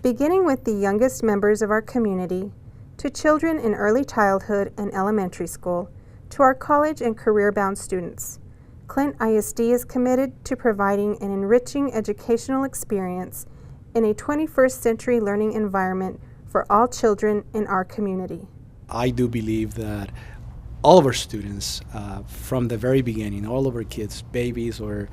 beginning with the youngest members of our community, to children in early childhood and elementary school, to our college and career-bound students. Clint ISD is committed to providing an enriching educational experience in a 21st century learning environment for all children in our community. I do believe that all of our students, from the very beginning, all of our kids, babies or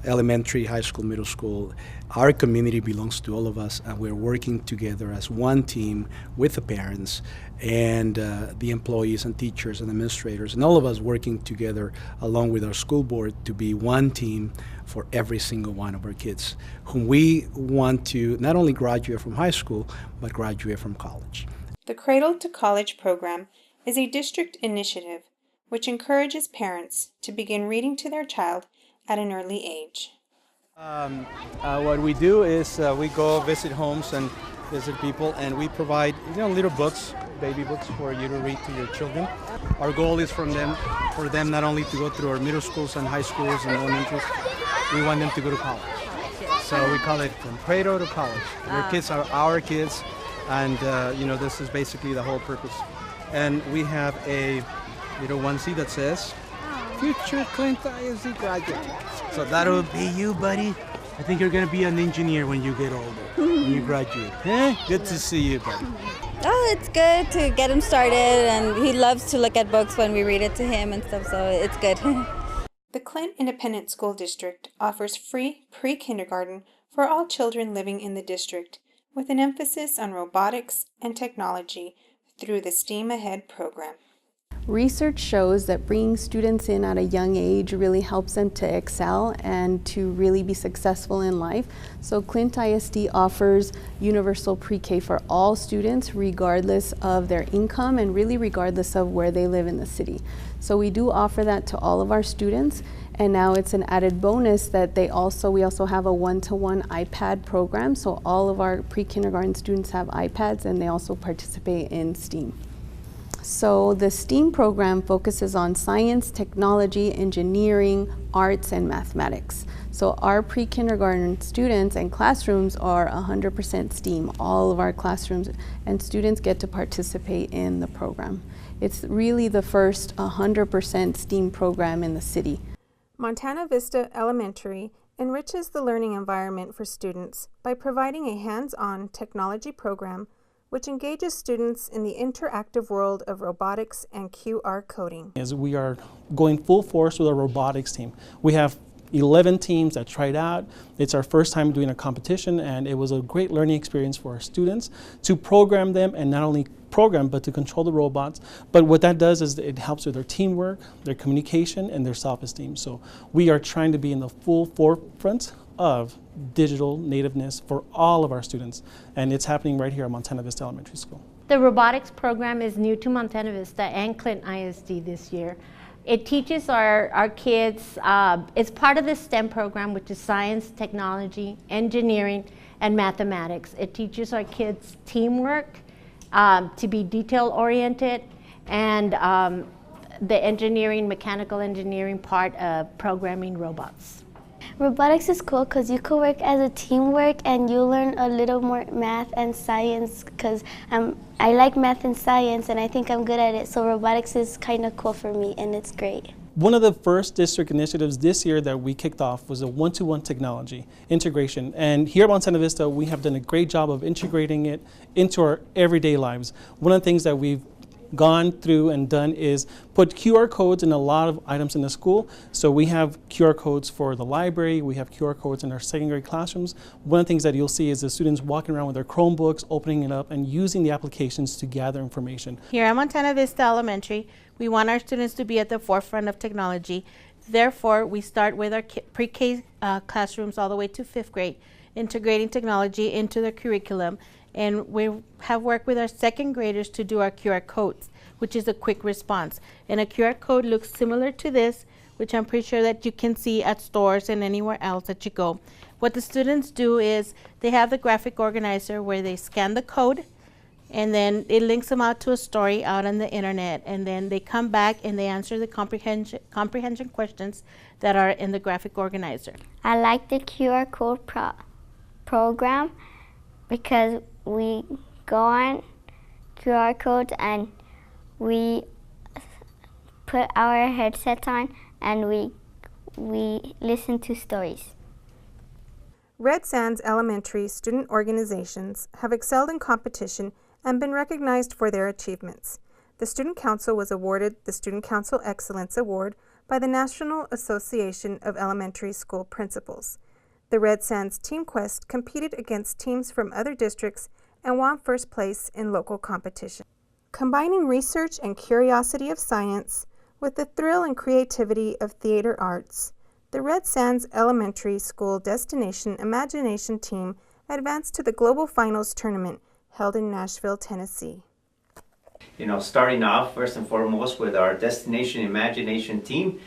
elementary, high school, middle school, our community belongs to all of us, and we're working together as one team with the parents and the employees and teachers and administrators, and all of us working together along with our school board to be one team for every single one of our kids, whom we want to not only graduate from high school, but graduate from college. The Cradle to College program is a district initiative which encourages parents to begin reading to their child at an early age. What we do is we go visit homes and visit people, and we provide little books, baby books, for you to read to your children. Our goal is for them not only to go through our middle schools and high schools and elementary, we want them to go to college. So we call it From Cradle to College. Your kids are our kids, and this is basically the whole purpose. And we have a little onesie that says, "Future Clint ISD graduate." So that'll be you, buddy. I think you're gonna be an engineer when you get older, when you graduate. Good to see you, buddy. Oh, it's good to get him started, and he loves to look at books when we read it to him and stuff, so it's good. The Clint Independent School District offers free pre-kindergarten for all children living in the district, with an emphasis on robotics and technology through the STEAM Ahead program. Research shows that bringing students in at a young age really helps them to excel and to really be successful in life. So Clint ISD offers universal pre-K for all students regardless of their income and really regardless of where they live in the city. So we do offer that to all of our students, and now it's an added bonus that we also have a one-to-one iPad program, so all of our pre-kindergarten students have iPads and they also participate in STEAM. So the STEAM program focuses on science, technology, engineering, arts, and mathematics. So our pre-kindergarten students and classrooms are 100% STEAM. All of our classrooms and students get to participate in the program. It's really the first 100% STEAM program in the city. Montana Vista Elementary enriches the learning environment for students by providing a hands-on technology program which engages students in the interactive world of robotics and QR coding. As we are going full force with our robotics team. We have 11 teams that tried out. It's our first time doing a competition, and it was a great learning experience for our students to program them, and not only program but to control the robots. But what that does is it helps with their teamwork, their communication, and their self-esteem. So we are trying to be in the full forefront of digital nativeness for all of our students, and it's happening right here at Montana Vista Elementary School. The robotics program is new to Montana Vista and Clint ISD this year. It teaches our kids, it's part of the STEM program, which is science, technology, engineering, and mathematics. It teaches our kids teamwork, to be detail-oriented, and the engineering, mechanical engineering part of programming robots. Robotics is cool because you can work as a teamwork and you learn a little more math and science, because I like math and science and I think I'm good at it, so robotics is kind of cool for me and it's great. One of the first district initiatives this year that we kicked off was a one-to-one technology integration. And here at Montana Vista, we have done a great job of integrating it into our everyday lives. One of the things that we've gone through and done is put QR codes in a lot of items in the school. So we have QR codes for the library, we have QR codes in our secondary classrooms. One of the things that you'll see is the students walking around with their Chromebooks, opening it up and using the applications to gather information. Here at Montana Vista Elementary, we want our students to be at the forefront of technology. Therefore, we start with our pre-K classrooms all the way to 5th grade, integrating technology into their curriculum. And we have worked with our 2nd graders to do our QR codes, which is a quick response. And a QR code looks similar to this, which I'm pretty sure that you can see at stores and anywhere else that you go. What the students do is they have the graphic organizer where they scan the code, and then it links them out to a story out on the internet, and then they come back and they answer the comprehension questions that are in the graphic organizer. I like the QR code program Because we go on QR codes and we put our headsets on and we listen to stories. Red Sands Elementary student organizations have excelled in competition and been recognized for their achievements. The Student Council was awarded the Student Council Excellence Award by the National Association of Elementary School Principals. The Red Sands Team Quest competed against teams from other districts and won first place in local competition. Combining research and curiosity of science with the thrill and creativity of theater arts, the Red Sands Elementary School Destination Imagination Team advanced to the Global Finals Tournament held in Nashville, Tennessee. Starting off first and foremost with our Destination Imagination team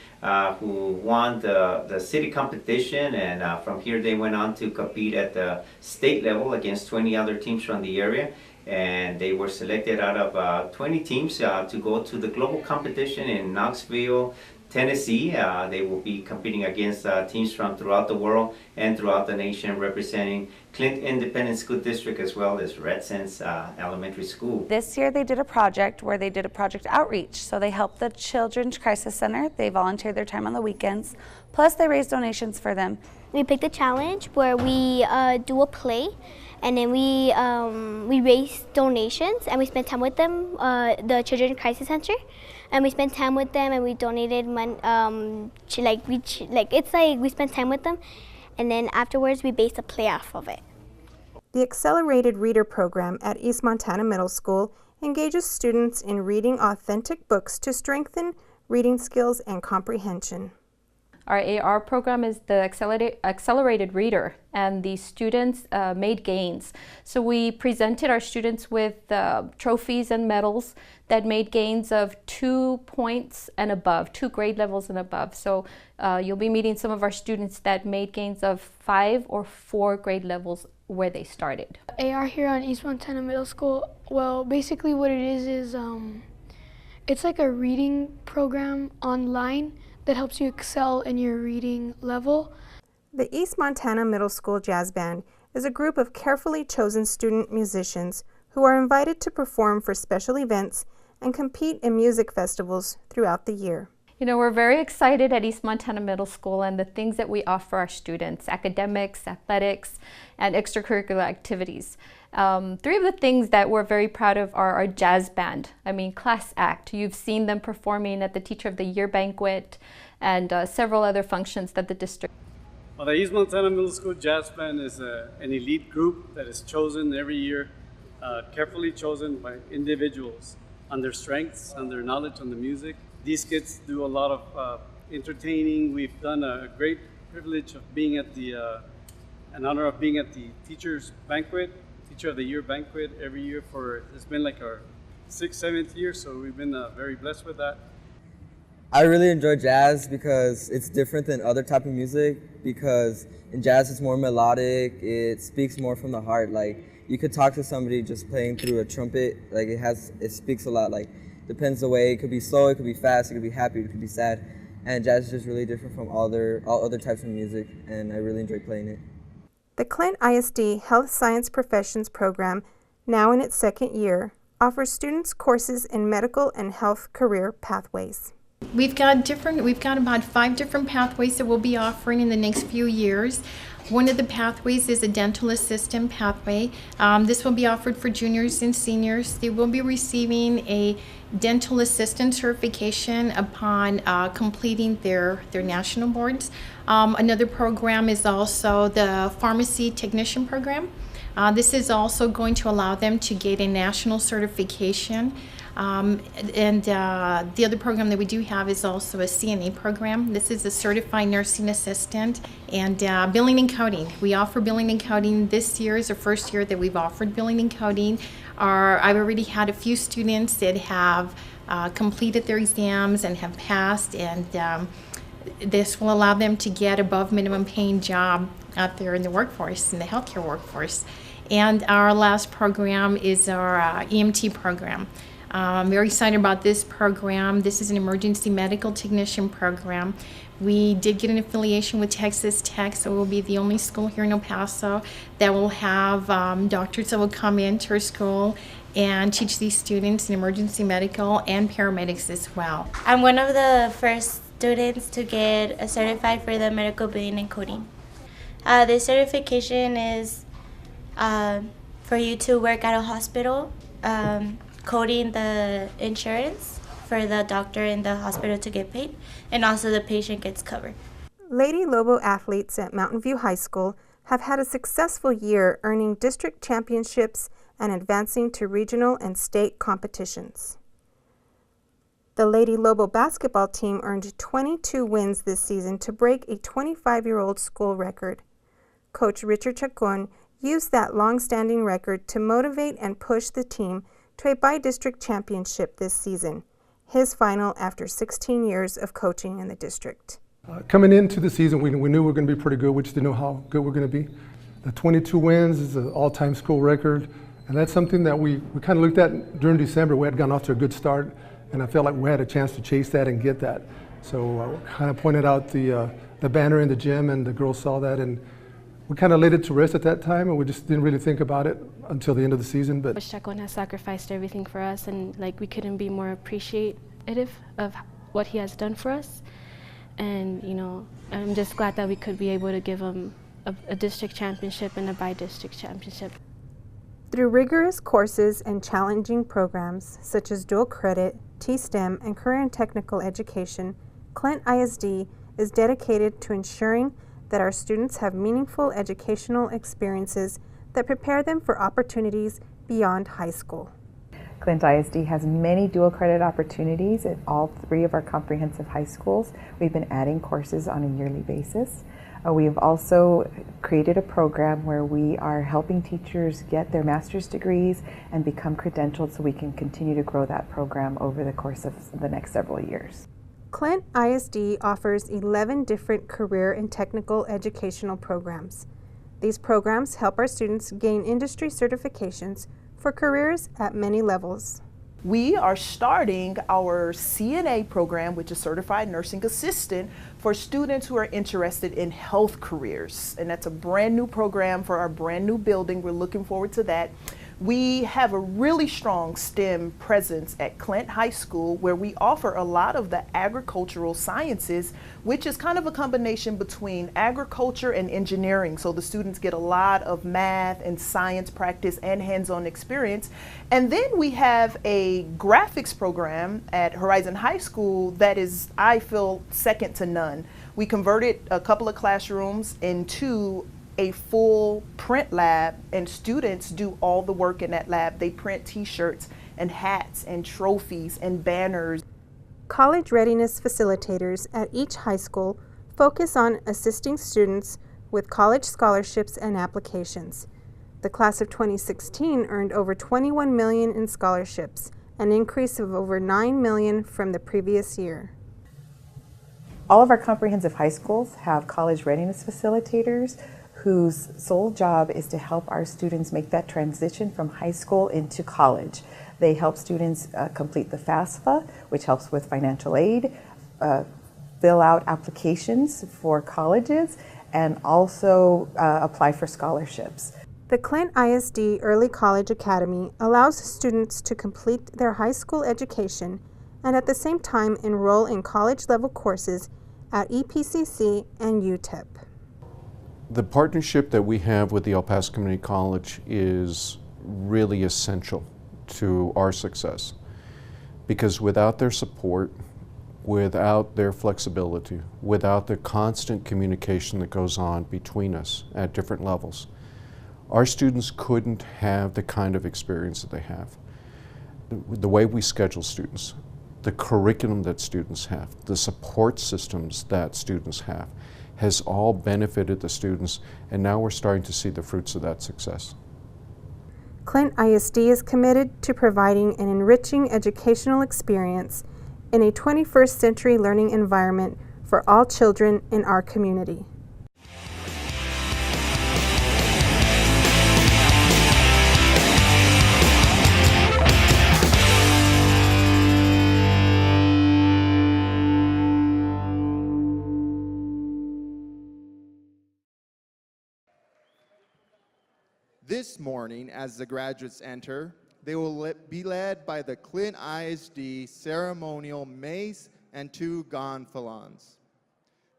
who won the city competition, and from here they went on to compete at the state level against 20 other teams from the area, and they were selected out of 20 teams to go to the global competition in Knoxville, Tennessee. They will be competing against teams from throughout the world and throughout the nation, representing Clint Independent School District as well as Red Sands Elementary School. This year they did a project where they did a project outreach. So they helped the Children's Crisis Center. They volunteered their time on the weekends. Plus they raised donations for them. We picked a challenge where we do a play, and then we raise donations and we spend time with them, the Children's Crisis Center. And we spent time with them, and we donated money. We spent time with them, and then afterwards we based a play off of it. The Accelerated Reader Program at East Montana Middle School engages students in reading authentic books to strengthen reading skills and comprehension. Our AR program is the Accelerated Reader, and the students made gains. So we presented our students with trophies and medals that made gains of 2 points and above, 2 grade levels and above. So you'll be meeting some of our students that made gains of 5 or 4 grade levels where they started. AR here on East Montana Middle School, well, basically what it is it's like a reading program online that helps you excel in your reading level. The East Montana Middle School Jazz Band is a group of carefully chosen student musicians who are invited to perform for special events and compete in music festivals throughout the year. We're very excited at East Montana Middle School and the things that we offer our students: academics, athletics, and extracurricular activities. 3 of the things that we're very proud of are our jazz band. Class act. You've seen them performing at the Teacher of the Year banquet and several other functions that the district. Well, the East Montana Middle School Jazz Band is an elite group that is chosen every year, carefully chosen by individuals on their strengths, on their knowledge on the music. These kids do a lot of entertaining. We've done a great privilege of being at an honor of being at the Teacher's Banquet, Teacher of the Year banquet every year it's been like our 6th, 7th year, so we've been very blessed with that. I really enjoy jazz because it's different than other type of music, because in jazz it's more melodic, it speaks more from the heart. Like, you could talk to somebody just playing through a trumpet, like it speaks a lot, like depends the way. It could be slow, it could be fast, it could be happy, it could be sad. And jazz is just really different from all other types of music, and I really enjoy playing it. The Clint ISD Health Science Professions program, now in its 2nd year, offers students courses in medical and health career pathways. We've got about 5 different pathways that we'll be offering in the next few years. One of the pathways is a dental assistant pathway. This will be offered for juniors and seniors. They will be receiving a dental assistant certification upon completing their national boards. Another program is also the pharmacy technician program. This is also going to allow them to get a national certification. The other program that we do have is also a CNA program. This is a certified nursing assistant, and billing and coding. We offer billing and coding. This year is the first year that we've offered billing and coding. I've already had a few students that have completed their exams and have passed, and this will allow them to get above minimum paying job out there in the workforce, in the healthcare workforce. And our last program is our EMT program. I'm very excited about this program. This is an emergency medical technician program. We did get an affiliation with Texas Tech, so we'll be the only school here in El Paso that will have doctors that will come into our school and teach these students in emergency medical and paramedics as well. I'm one of the first students to get certified for the medical billing and coding. This certification is for you to work at a hospital, coding the insurance for the doctor in the hospital to get paid, and also the patient gets covered. Lady Lobo athletes at Mountain View High School have had a successful year, earning district championships and advancing to regional and state competitions. The Lady Lobo basketball team earned 22 wins this season to break a 25-year-old school record. Coach Richard Chacon used that long-standing record to motivate and push the team to a by-district championship this season, his final after 16 years of coaching in the district. Coming into the season, we knew we were going to be pretty good. We just didn't know how good we're going to be. The 22 wins is an all-time school record, and that's something that we kind of looked at during December. We had gone off to a good start, and I felt like we had a chance to chase that and get that. So I kind of pointed out the banner in the gym, and the girls saw that, and we kind of laid it to rest at that time, and we just didn't really think about it until the end of the season. But Coach Chacon has sacrificed everything for us, and we couldn't be more appreciative of what he has done for us. And I'm just glad that we could be able to give him a district championship and a by-district championship. Through rigorous courses and challenging programs such as dual credit, T-STEM, and career and technical education, Clint ISD is dedicated to ensuring that our students have meaningful educational experiences that prepare them for opportunities beyond high school. Clint ISD has many dual credit opportunities at all 3 of our comprehensive high schools. We've been adding courses on a yearly basis. We have also created a program where we are helping teachers get their master's degrees and become credentialed so we can continue to grow that program over the course of the next several years. Clint ISD offers 11 different career and technical educational programs. These programs help our students gain industry certifications for careers at many levels. We are starting our CNA program, which is Certified Nursing Assistant, for students who are interested in health careers. And that's a brand new program for our brand new building. We're looking forward to that. We have a really strong STEM presence at Clint High School, where we offer a lot of the agricultural sciences, which is kind of a combination between agriculture and engineering. So the students get a lot of math and science practice and hands-on experience. And then we have a graphics program at Horizon High School that is, I feel, second to none. We converted a couple of classrooms into a full print lab, and students do all the work in that lab. They print t-shirts and hats and trophies and banners. College readiness facilitators at each high school focus on assisting students with college scholarships and applications. The class of 2016 earned over $21 million in scholarships, an increase of over $9 million from the previous year. All of our comprehensive high schools have college readiness facilitators whose sole job is to help our students make that transition from high school into college. They help students complete the FAFSA, which helps with financial aid, fill out applications for colleges, and also apply for scholarships. The Clint ISD Early College Academy allows students to complete their high school education and at the same time enroll in college-level courses at EPCC and UTEP. The partnership that we have with the El Paso Community College is really essential to our success, because without their support, without their flexibility, without the constant communication that goes on between us at different levels, our students couldn't have the kind of experience that they have. The way we schedule students, the curriculum that students have, the support systems that students have, has all benefited the students, and now we're starting to see the fruits of that success. Clint ISD is committed to providing an enriching educational experience in a 21st century learning environment for all children in our community. This morning, as the graduates enter, they will be led by the Clint ISD ceremonial mace and 2 gonfalons.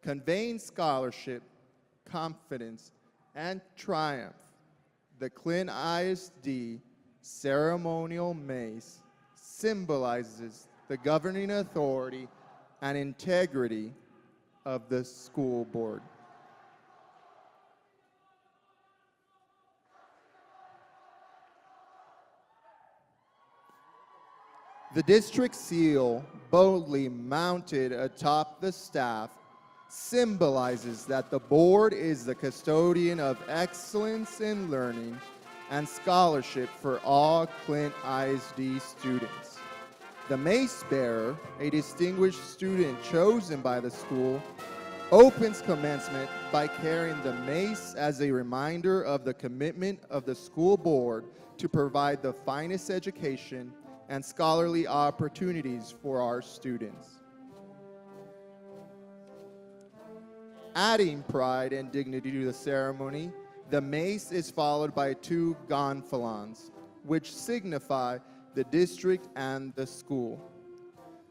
Conveying scholarship, confidence, and triumph, the Clint ISD ceremonial mace symbolizes the governing authority and integrity of the school board. The district seal, boldly mounted atop the staff, symbolizes that the board is the custodian of excellence in learning and scholarship for all Clint ISD students. The mace bearer, a distinguished student chosen by the school, opens commencement by carrying the mace as a reminder of the commitment of the school board to provide the finest education and scholarly opportunities for our students. Adding pride and dignity to the ceremony, the mace is followed by 2 gonfalons, which signify the district and the school.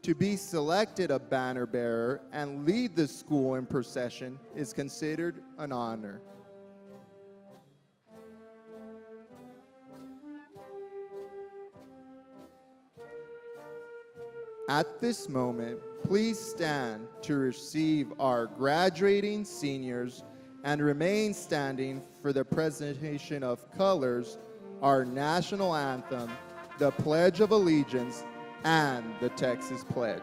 To be selected a banner bearer and lead the school in procession is considered an honor. At this moment, please stand to receive our graduating seniors and remain standing for the presentation of colors, our national anthem, the Pledge of Allegiance, and the Texas Pledge.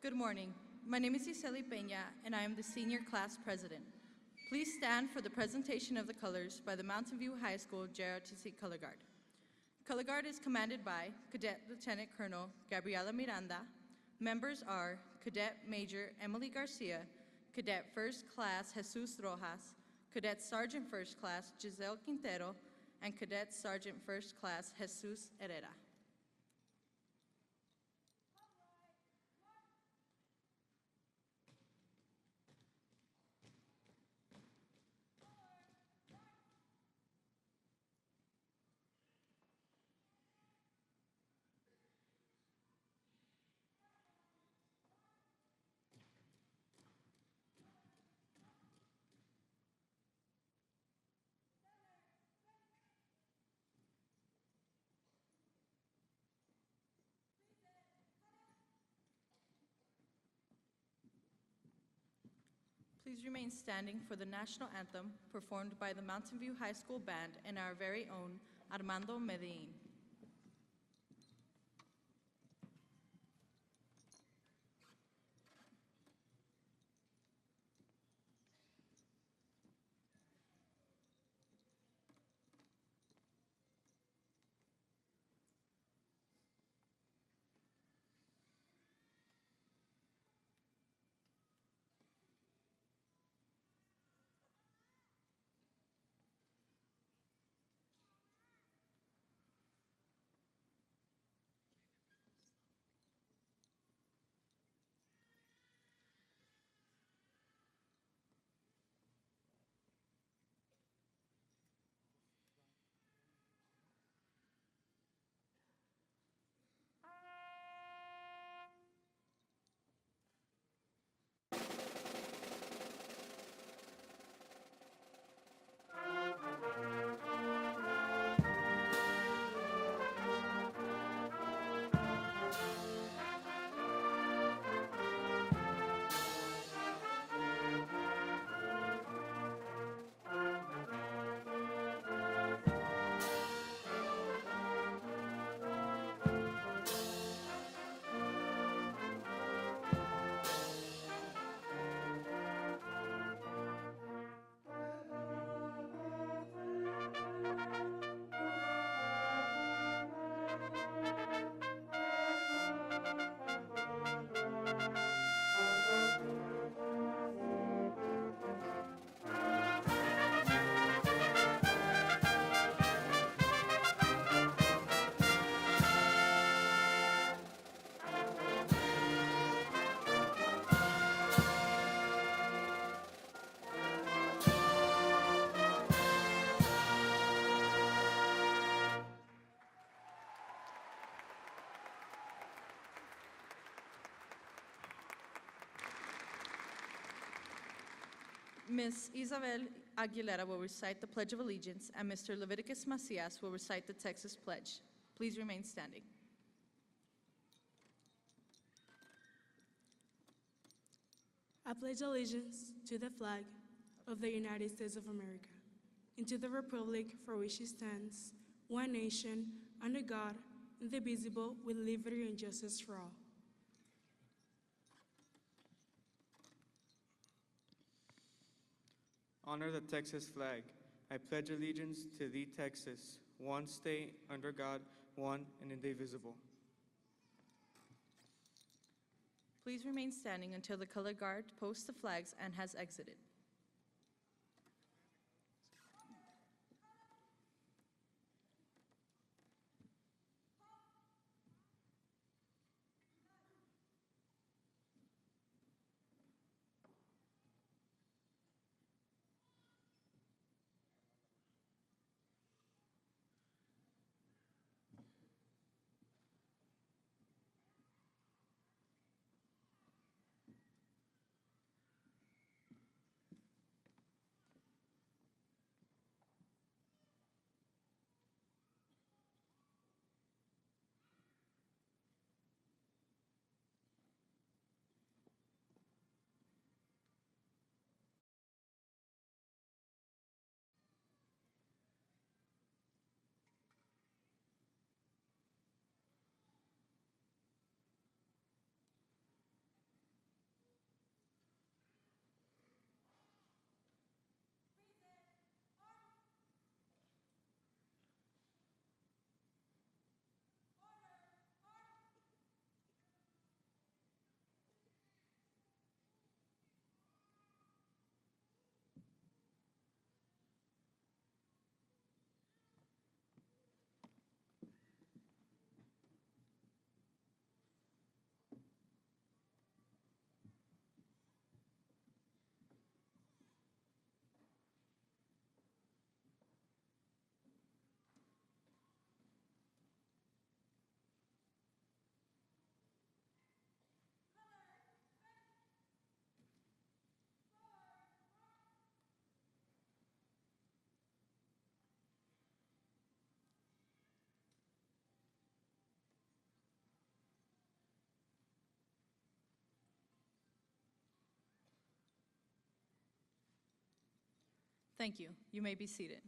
Good morning. My name is Iseli Peña, and I am the senior class president. Please stand for the presentation of the colors by the Mountain View High School JROTC Color Guard. Color Guard is commanded by Cadet Lieutenant Colonel Gabriela Miranda. Members are Cadet Major Emily Garcia, Cadet First Class Jesus Rojas, Cadet Sergeant First Class Giselle Quintero, and Cadet Sergeant First Class Jesus Herrera. Please remain standing for the national anthem performed by the Mountain View High School Band and our very own Armando Medellin. Ms. Isabel Aguilera will recite the Pledge of Allegiance, and Mr. Leviticus Macias will recite the Texas Pledge. Please remain standing. I pledge allegiance to the flag of the United States of America and to the republic for which it stands, one nation, under God, indivisible, with liberty and justice for all. Honor the Texas flag. I pledge allegiance to thee, Texas, one state, under God, one and indivisible. Please remain standing until the color guard posts the flags and has exited. Thank you. You may be seated.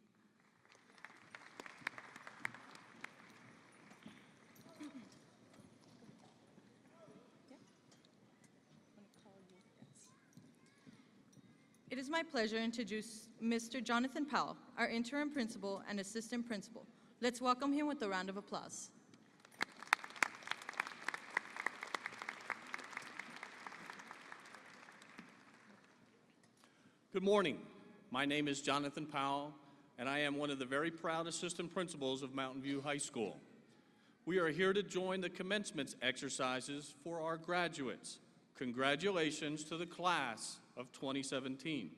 It is my pleasure to introduce Mr. Jonathan Powell, our interim principal and assistant principal. Let's welcome him with a round of applause. Good morning. My name is Jonathan Powell, and I am one of the very proud assistant principals of Mountain View High School. We are here to join the commencement exercises for our graduates. Congratulations to the class of 2017.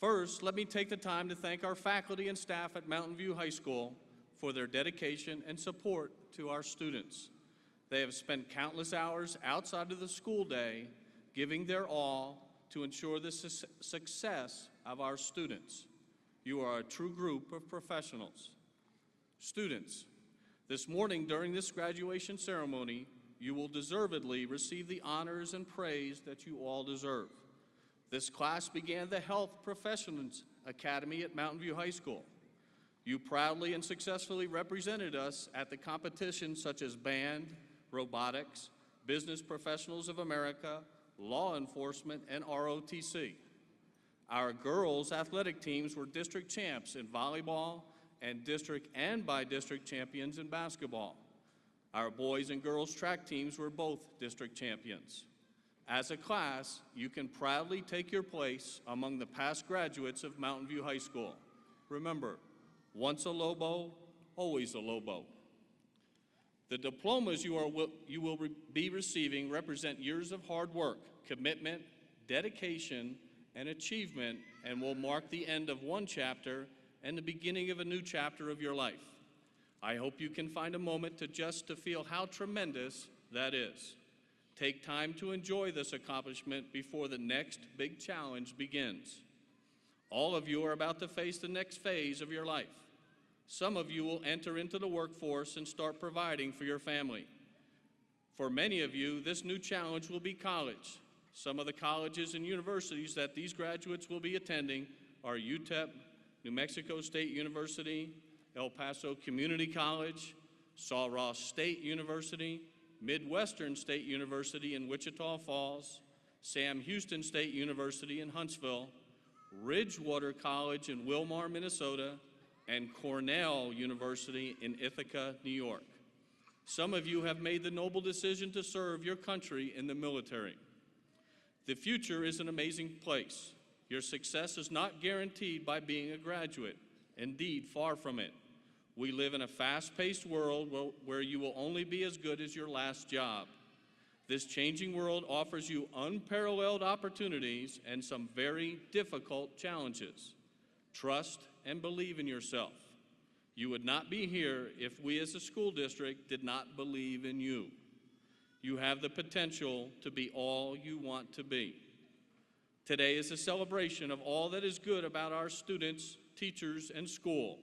First, let me take the time to thank our faculty and staff at Mountain View High School for their dedication and support to our students. They have spent countless hours outside of the school day giving their all to ensure the success of our students. You are a true group of professionals. Students, this morning during this graduation ceremony, you will deservedly receive the honors and praise that you all deserve. This class began the Health Professions Academy at Mountain View High School. You proudly and successfully represented us at the competitions such as band, robotics, Business Professionals of America, law enforcement, and ROTC. Our girls' athletic teams were district champs in volleyball and district and by-district champions in basketball. Our boys and girls track teams were both district champions. As a class, you can proudly take your place among the past graduates of Mountain View High School. Remember, once a Lobo, always a Lobo. The diplomas you will be receiving represent years of hard work, commitment, dedication, and achievement, and will mark the end of one chapter and the beginning of a new chapter of your life. I hope you can find a moment to feel how tremendous that is. Take time to enjoy this accomplishment before the next big challenge begins. All of you are about to face the next phase of your life. Some of you will enter into the workforce and start providing for your family. For many of you, this new challenge will be college. Some of the colleges and universities that these graduates will be attending are UTEP, New Mexico State University, El Paso Community College, Sul Ross State University, Midwestern State University in Wichita Falls, Sam Houston State University in Huntsville, Ridgewater College in Wilmar, Minnesota, and Cornell University in Ithaca, New York. Some of you have made the noble decision to serve your country in the military. The future is an amazing place. Your success is not guaranteed by being a graduate. Indeed, far from it. We live in a fast-paced world where you will only be as good as your last job. This changing world offers you unparalleled opportunities and some very difficult challenges. Trust and believe in yourself. You would not be here if we as a school district did not believe in you. You have the potential to be all you want to be. Today is a celebration of all that is good about our students, teachers, and school.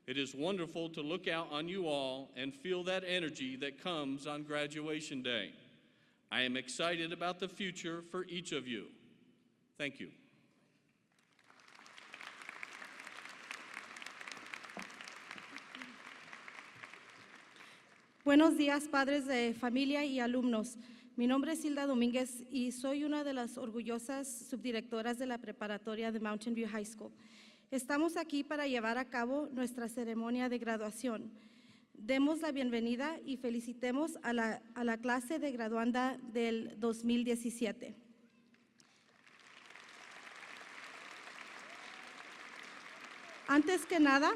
It is wonderful to look out on you all and feel that energy that comes on graduation day. I am excited about the future for each of you. Thank you. Buenos días, padres de familia y alumnos. Mi nombre es Hilda Domínguez y soy una de las orgullosas subdirectoras de la preparatoria de Mountain View High School. Estamos aquí para llevar a cabo nuestra ceremonia de graduación. Demos la bienvenida y felicitemos a la clase de graduanda del 2017. Antes que nada,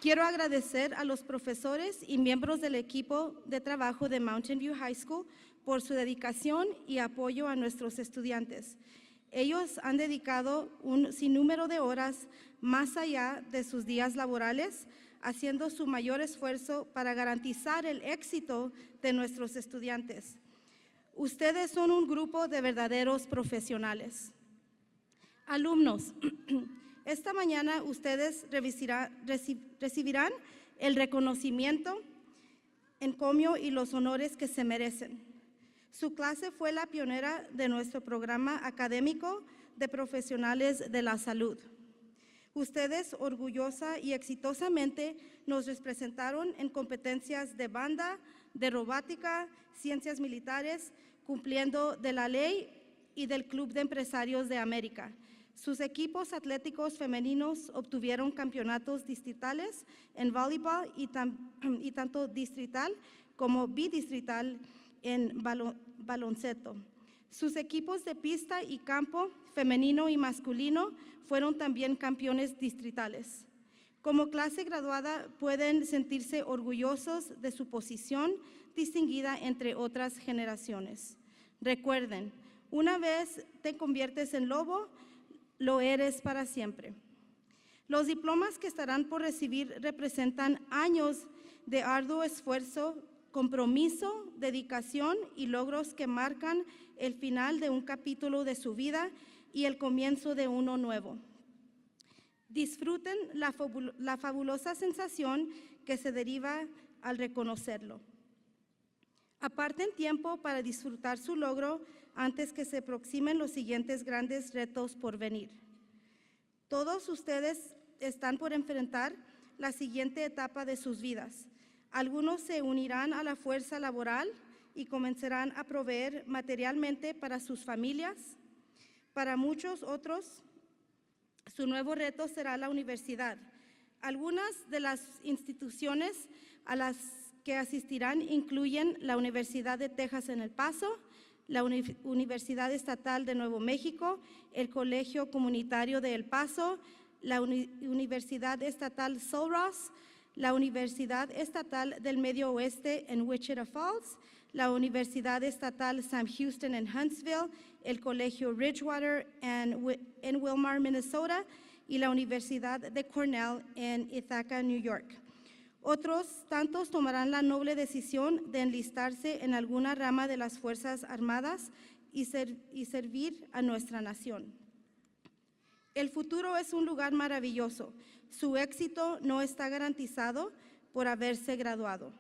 quiero agradecer a los profesores y miembros del equipo de trabajo de Mountain View High School por su dedicación y apoyo a nuestros estudiantes. Ellos han dedicado un sinnúmero de horas más allá de sus días laborales, haciendo su mayor esfuerzo para garantizar el éxito de nuestros estudiantes. Ustedes son un grupo de verdaderos profesionales. Alumnos, esta mañana ustedes recibirán el reconocimiento, encomio y los honores que se merecen. Su clase fue la pionera de nuestro programa académico de profesionales de la salud. Ustedes orgullosa y exitosamente nos representaron en competencias de banda, de robótica, ciencias militares, cumpliendo de la ley y del Club de Empresarios de América. Sus equipos atléticos femeninos obtuvieron campeonatos distritales en voleibol y tanto distrital como bidistrital en baloncesto. Sus equipos de pista y campo, femenino y masculino, fueron también campeones distritales. Como clase graduada pueden sentirse orgullosos de su posición distinguida entre otras generaciones. Recuerden, una vez te conviertes en lobo, lo eres para siempre. Los diplomas que estarán por recibir representan años de arduo esfuerzo, compromiso, dedicación y logros que marcan el final de un capítulo de su vida y el comienzo de uno nuevo. Disfruten la fabulosa sensación que se deriva al reconocerlo. Aparten tiempo para disfrutar su logro antes que se aproximen los siguientes grandes retos por venir. Todos ustedes están por enfrentar la siguiente etapa de sus vidas. Algunos se unirán a la fuerza laboral y comenzarán a proveer materialmente para sus familias. Para muchos otros, su nuevo reto será la universidad. Algunas de las instituciones a las que asistirán incluyen la Universidad de Texas en El Paso, la Universidad Estatal de Nuevo México, el Colegio Comunitario de El Paso, la Universidad Estatal Sul Ross, la Universidad Estatal del Medio Oeste en Wichita Falls, la Universidad Estatal Sam Houston en Huntsville, el Colegio Ridgewater en Wilmar, Minnesota, y la Universidad de Cornell en Ithaca, New York. Otros tantos tomarán la noble decisión de enlistarse en alguna rama de las Fuerzas Armadas y servir a nuestra nación. El futuro es un lugar maravilloso. Su éxito no está garantizado por haberse graduado.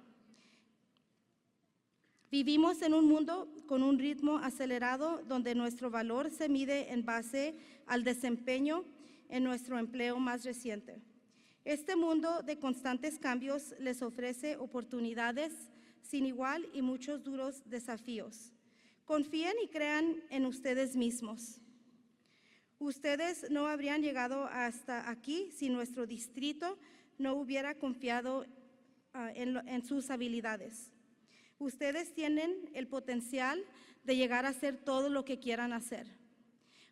Vivimos en un mundo con un ritmo acelerado donde nuestro valor se mide en base al desempeño en nuestro empleo más reciente. Este mundo de constantes cambios les ofrece oportunidades sin igual y muchos duros desafíos. Confíen y crean en ustedes mismos. Ustedes no habrían llegado hasta aquí si nuestro distrito no hubiera confiado en sus habilidades. Ustedes tienen el potencial de llegar a hacer todo lo que quieran hacer.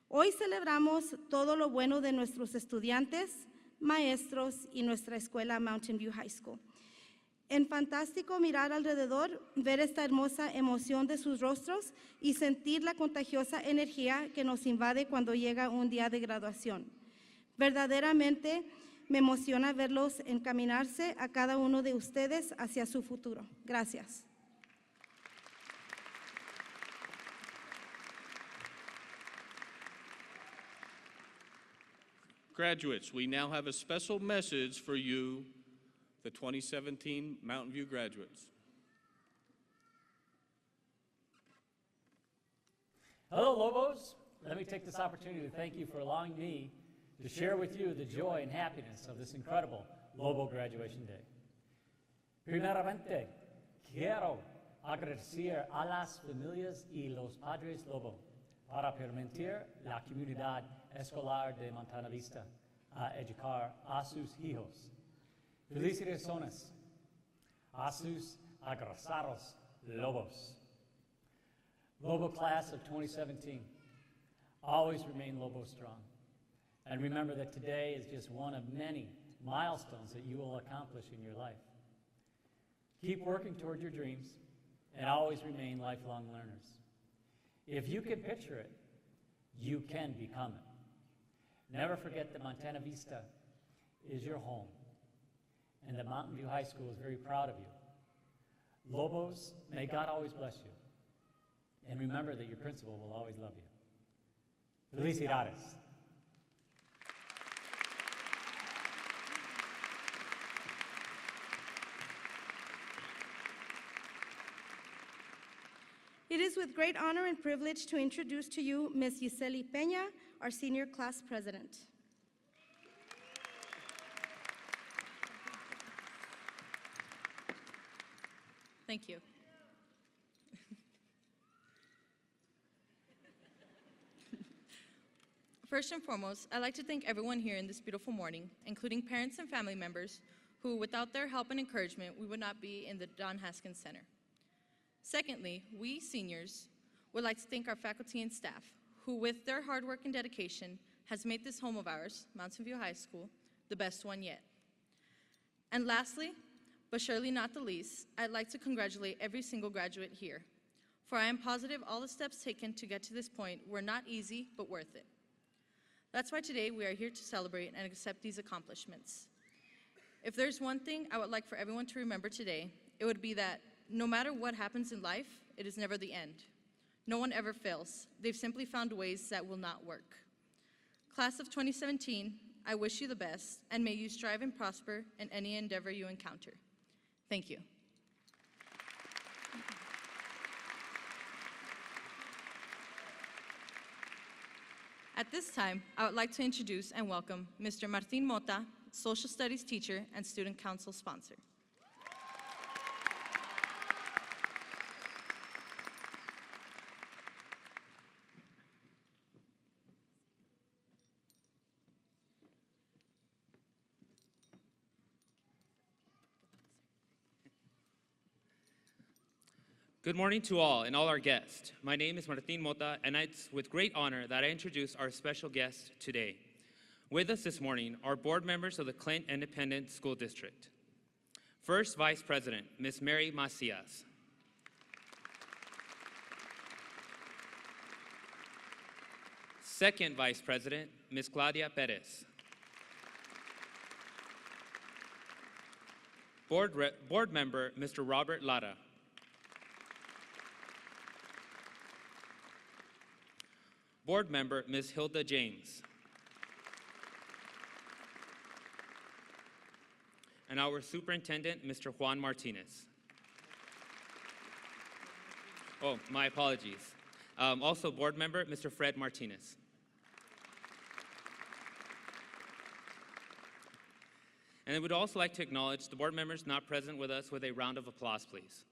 Hoy celebramos todo lo bueno de nuestros estudiantes, maestros y nuestra escuela Mountain View High School. Es fantástico mirar alrededor, ver esta hermosa emoción de sus rostros y sentir la contagiosa energía que nos invade cuando llega un día de graduación. Verdaderamente me emociona verlos encaminarse a cada uno de ustedes hacia su futuro. Gracias. Graduates, we now have a special message for you, the 2017 Mountain View graduates. Hello, Lobos. Let me take this opportunity to thank you for allowing me to share with you the joy and happiness of this incredible Lobo Graduation Day. Primeramente, quiero agradecer a las familias y los padres Lobo para permitir la comunidad escolar de Montana Vista a educar a sus hijos. Felicitaciones a sus agraciados Lobos. Lobo class of 2017, always remain Lobo strong. And remember that today is just one of many milestones that you will accomplish in your life. Keep working toward your dreams and always remain lifelong learners. If you can picture it, you can become it. Never forget that Montana Vista is your home and that Mountain View High School is very proud of you. Lobos, may God always bless you. And remember that your principal will always love you. Felicidades. It is with great honor and privilege to introduce to you Ms. Yiseli Peña, our senior class president. Thank you. First and foremost, I'd like to thank everyone here in this beautiful morning, including parents and family members, who, without their help and encouragement, we would not be in the Don Haskins Center. Secondly, we seniors would like to thank our faculty and staff, who, with their hard work and dedication, has made this home of ours, Mountain View High School, the best one yet. And lastly, but surely not the least, I'd like to congratulate every single graduate here, for I am positive all the steps taken to get to this point were not easy, but worth it. That's why today we are here to celebrate and accept these accomplishments. If there's one thing I would like for everyone to remember today, it would be that no matter what happens in life, it is never the end. No one ever fails. They've simply found ways that will not work. Class of 2017, I wish you the best, and may you strive and prosper in any endeavor you encounter. Thank you. At this time, I would like to introduce and welcome Mr. Martin Mota, Social Studies teacher and Student Council sponsor. Good morning to all and all our guests. My name is Martin Mota, and it's with great honor that I introduce our special guest today. With us this morning are board members of the Clint Independent School District. First Vice President, Ms. Mary Macias. Second Vice President, Ms. Claudia Perez. Board Member, Mr. Robert Lara. Board Member, Ms. Hilda James. And our Superintendent, Mr. Juan Martinez. Oh, my apologies. Also Board Member, Mr. Fred Martinez. And I would also like to acknowledge the board members not present with us with a round of applause, please.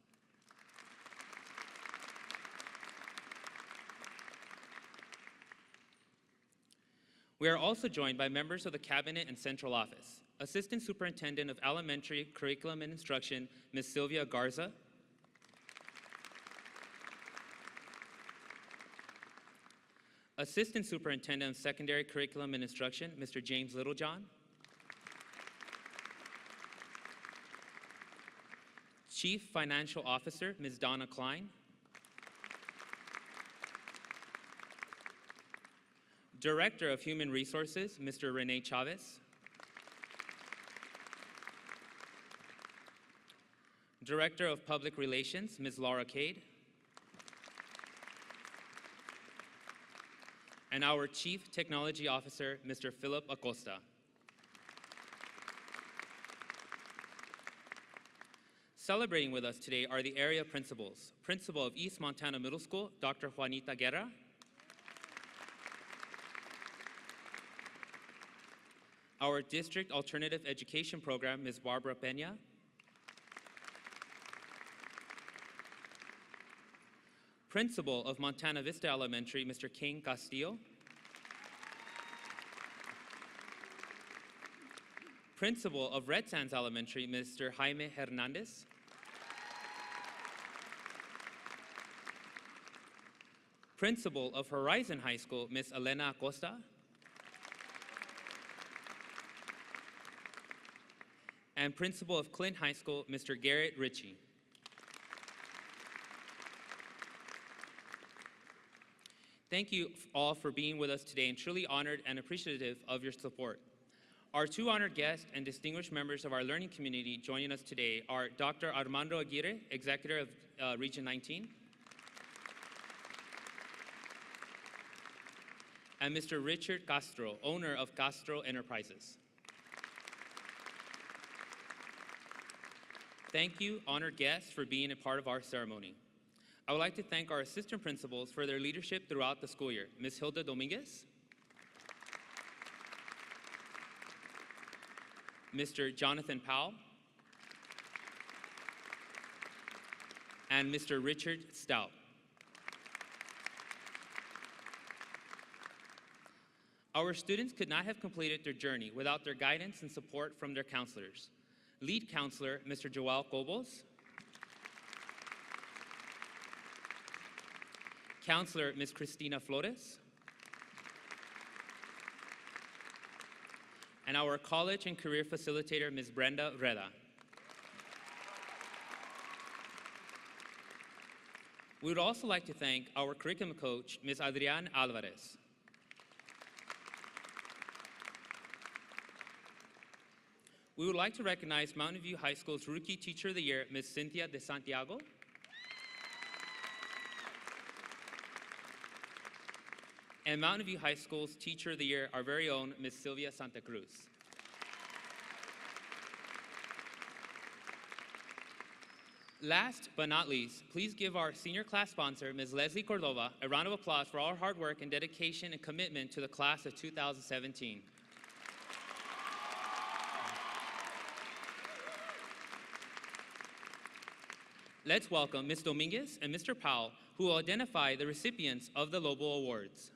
We are also joined by members of the Cabinet and Central Office. Assistant Superintendent of Elementary Curriculum and Instruction, Ms. Sylvia Garza. Assistant Superintendent of Secondary Curriculum and Instruction, Mr. James Littlejohn. Chief Financial Officer, Ms. Donna Klein. Director of Human Resources, Mr. Rene Chavez. Director of Public Relations, Ms. Laura Cade. And our Chief Technology Officer, Mr. Philip Acosta. Celebrating with us today are the area principals. Principal of East Montana Middle School, Dr. Juanita Guerra. Our District Alternative Education Program, Ms. Barbara Peña. Principal of Montana Vista Elementary, Mr. King Castillo. Principal of Red Sands Elementary, Mr. Jaime Hernandez. Principal of Horizon High School, Ms. Elena Acosta. And Principal of Clint High School, Mr. Garrett Ritchie. Thank you all for being with us today and truly honored and appreciative of your support. Our two honored guests and distinguished members of our learning community joining us today are Dr. Armando Aguirre, Executive of Region 19, and Mr. Richard Castro, owner of Castro Enterprises. Thank you, honored guests, for being a part of our ceremony. I would like to thank our assistant principals for their leadership throughout the school year. Ms. Hilda Dominguez, Mr. Jonathan Powell, and Mr. Richard Stout. Our students could not have completed their journey without their guidance and support from their counselors. Lead counselor, Mr. Joel Cobos. Counselor, Ms. Cristina Flores. And our college and career facilitator, Ms. Brenda Reda. We would also like to thank our curriculum coach, Ms. Adriana Alvarez. We would like to recognize Mountain View High School's Rookie Teacher of the Year, Ms. Cynthia De Santiago. And Mountain View High School's Teacher of the Year, our very own Ms. Sylvia Santa Cruz. Last but not least, please give our senior class sponsor, Ms. Leslie Cordova, a round of applause for all her hard work and dedication and commitment to the class of 2017. Let's welcome Ms. Dominguez and Mr. Powell, who will identify the recipients of the Lobo Awards.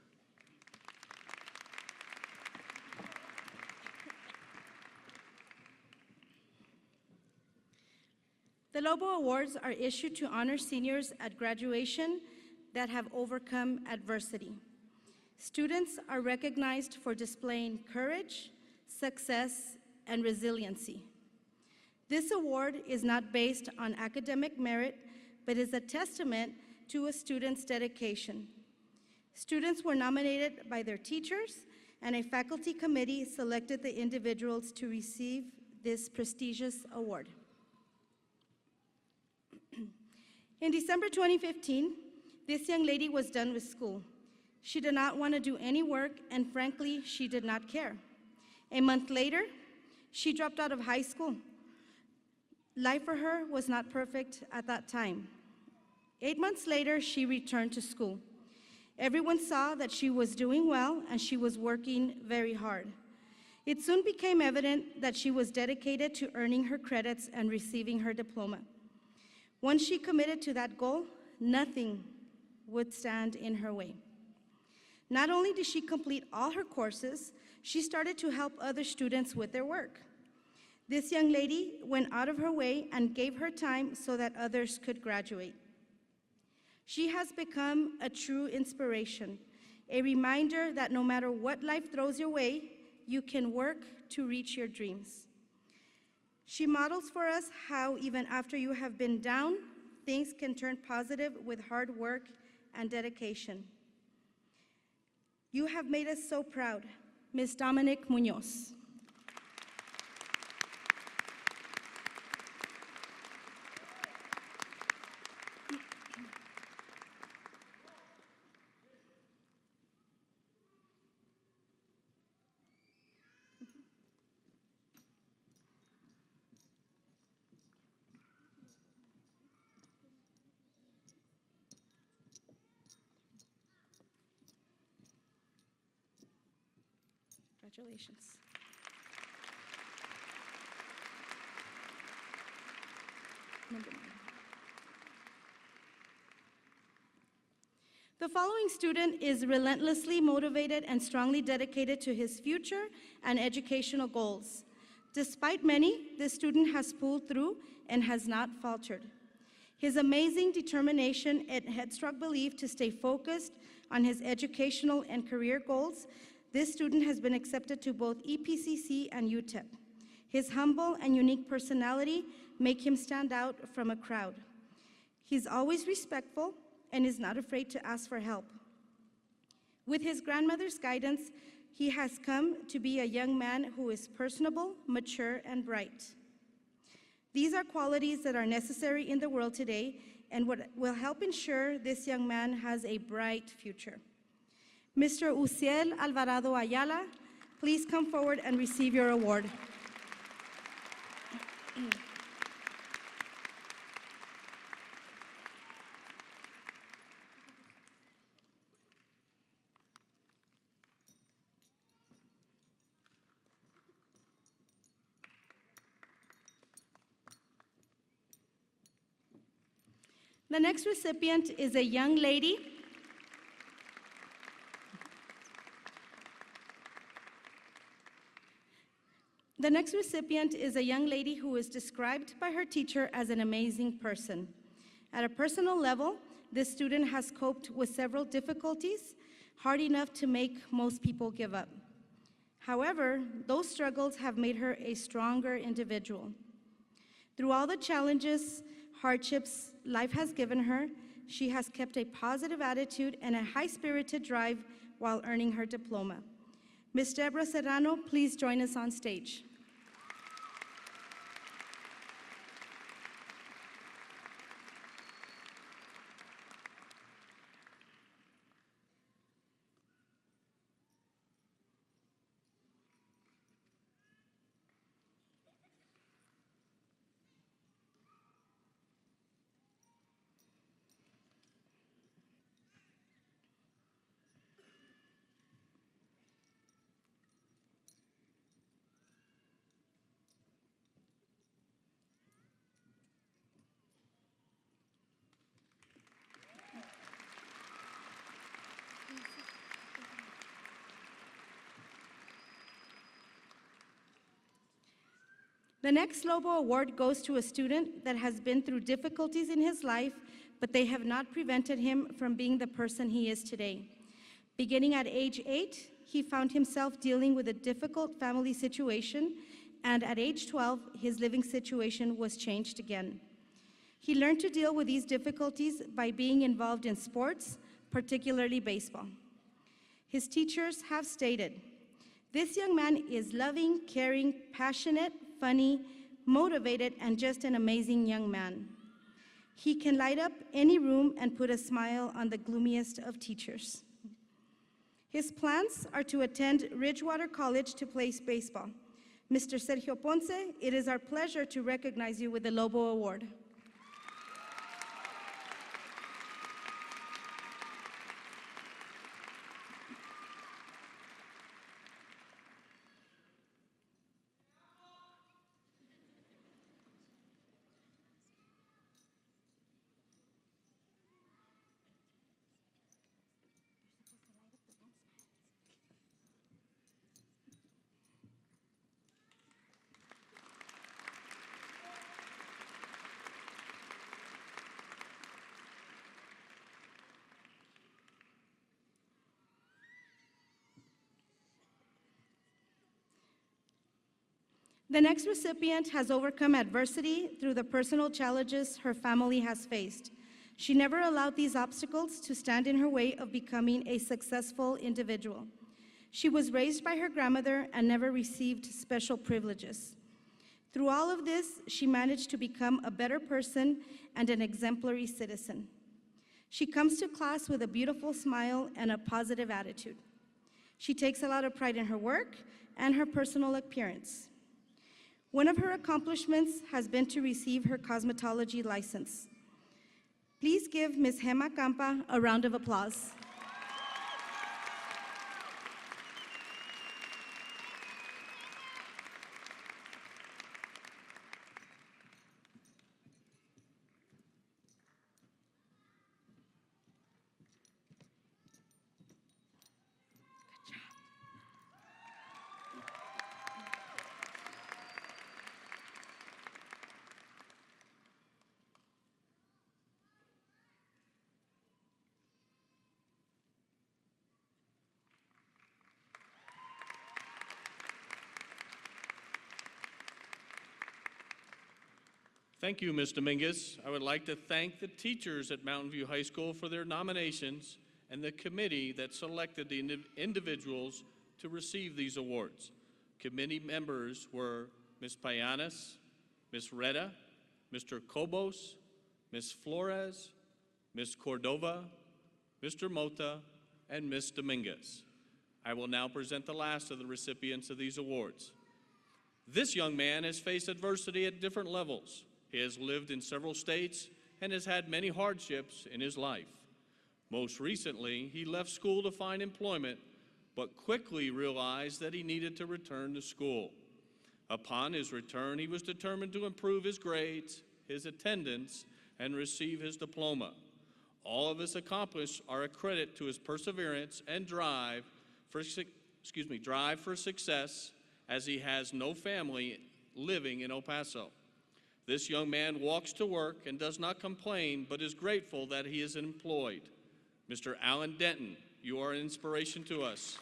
The Lobo Awards are issued to honor seniors at graduation that have overcome adversity. Students are recognized for displaying courage, success, and resiliency. This award is not based on academic merit, but is a testament to a student's dedication. Students were nominated by their teachers, and a faculty committee selected the individuals to receive this prestigious award. In December 2015, this young lady was done with school. She did not want to do any work, and frankly, she did not care. A month later, she dropped out of high school. Life for her was not perfect at that time. 8 months later, she returned to school. Everyone saw that she was doing well and she was working very hard. It soon became evident that she was dedicated to earning her credits and receiving her diploma. Once she committed to that goal, nothing would stand in her way. Not only did she complete all her courses, she started to help other students with their work. This young lady went out of her way and gave her time so that others could graduate. She has become a true inspiration, a reminder that no matter what life throws your way, you can work to reach your dreams. She models for us how even after you have been down, things can turn positive with hard work and dedication. You have made us so proud, Ms. Dominic Munoz. Congratulations. Number 9. The following student is relentlessly motivated and strongly dedicated to his future and educational goals. Despite many, this student has pulled through and has not faltered. His amazing determination and headstrong belief to stay focused on his educational and career goals, this student has been accepted to both EPCC and UTEP. His humble and unique personality make him stand out from a crowd. He's always respectful and is not afraid to ask for help. With his grandmother's guidance, he has come to be a young man who is personable, mature, and bright. These are qualities that are necessary in the world today and what will help ensure this young man has a bright future. Mr. Uciel Alvarado Ayala, please come forward and receive your award. The next recipient is a young lady. The next recipient is a young lady who is described by her teacher as an amazing person. At a personal level, this student has coped with several difficulties, hard enough to make most people give up. However, those struggles have made her a stronger individual. Through all the challenges, hardships life has given her, she has kept a positive attitude and a high-spirited drive while earning her diploma. Ms. Deborah Serrano, please join us on stage. The next Lobo Award goes to a student that has been through difficulties in his life, but they have not prevented him from being the person he is today. Beginning at age 8, he found himself dealing with a difficult family situation, and at age 12, his living situation was changed again. He learned to deal with these difficulties by being involved in sports, particularly baseball. His teachers have stated, "This young man is loving, caring, passionate, funny, motivated, and just an amazing young man. He can light up any room and put a smile on the gloomiest of teachers." His plans are to attend Ridgewater College to play baseball. Mr. Sergio Ponce, it is our pleasure to recognize you with the Lobo Award. The next recipient has overcome adversity through the personal challenges her family has faced. She never allowed these obstacles to stand in her way of becoming a successful individual. She was raised by her grandmother and never received special privileges. Through all of this, she managed to become a better person and an exemplary citizen. She comes to class with a beautiful smile and a positive attitude. She takes a lot of pride in her work and her personal appearance. One of her accomplishments has been to receive her cosmetology license. Please give Ms. Gemma Campa a round of applause. Thank you, Ms. Dominguez. I would like to thank the teachers at Mountain View High School for their nominations and the committee that selected the individuals to receive these awards. Committee members were Ms. Payanes, Ms. Reda, Mr. Cobos, Ms. Flores, Ms. Cordova, Mr. Mota, and Ms. Dominguez. I will now present the last of the recipients of these awards. This young man has faced adversity at different levels. He has lived in several states and has had many hardships in his life. Most recently, he left school to find employment, but quickly realized that he needed to return to school. Upon his return, he was determined to improve his grades, his attendance, and receive his diploma. All of his accomplishments are a credit to his perseverance and drive for success, as he has no family living in El Paso. This young man walks to work and does not complain, but is grateful that he is employed. Mr. Alan Denton, you are an inspiration to us.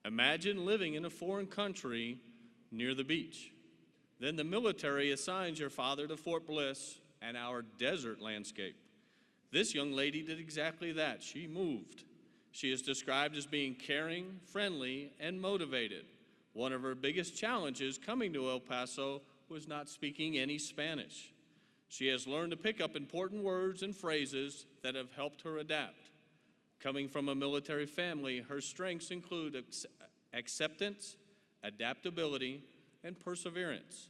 Imagine living in a foreign country near the beach. Then the military assigns your father to Fort Bliss and our desert landscape. This young lady did exactly that. She moved. She is described as being caring, friendly, and motivated. One of her biggest challenges coming to El Paso was not speaking any Spanish. She has learned to pick up important words and phrases that have helped her adapt. Coming from a military family, her strengths include acceptance, adaptability, and perseverance.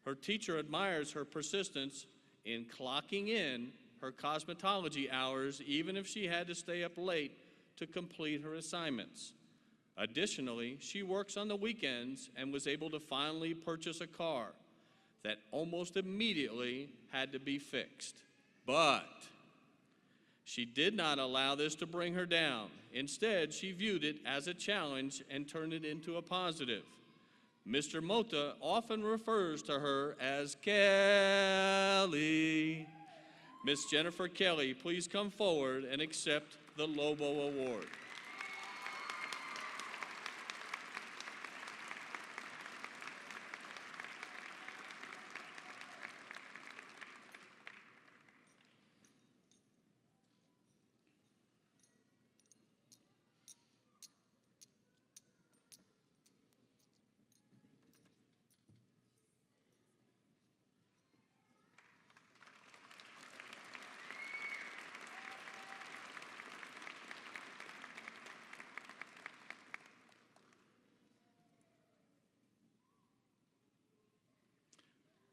Her teacher admires her persistence in clocking in her cosmetology hours, even if she had to stay up late to complete her assignments. Additionally, she works on the weekends and was able to finally purchase a car that almost immediately had to be fixed. But she did not allow this to bring her down. Instead, she viewed it as a challenge and turned it into a positive. Mr. Mota often refers to her as Kelly. Miss Jennifer Kelly, please come forward and accept the Lobo Award.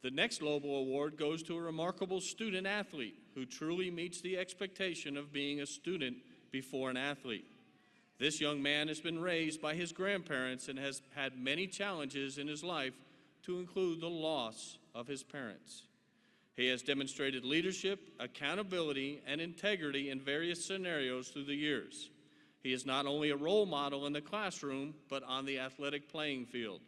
The next Lobo Award goes to a remarkable student athlete who truly meets the expectation of being a student before an athlete. This young man has been raised by his grandparents and has had many challenges in his life, to include the loss of his parents. He has demonstrated leadership, accountability, and integrity in various scenarios through the years. He is not only a role model in the classroom, but on the athletic playing field.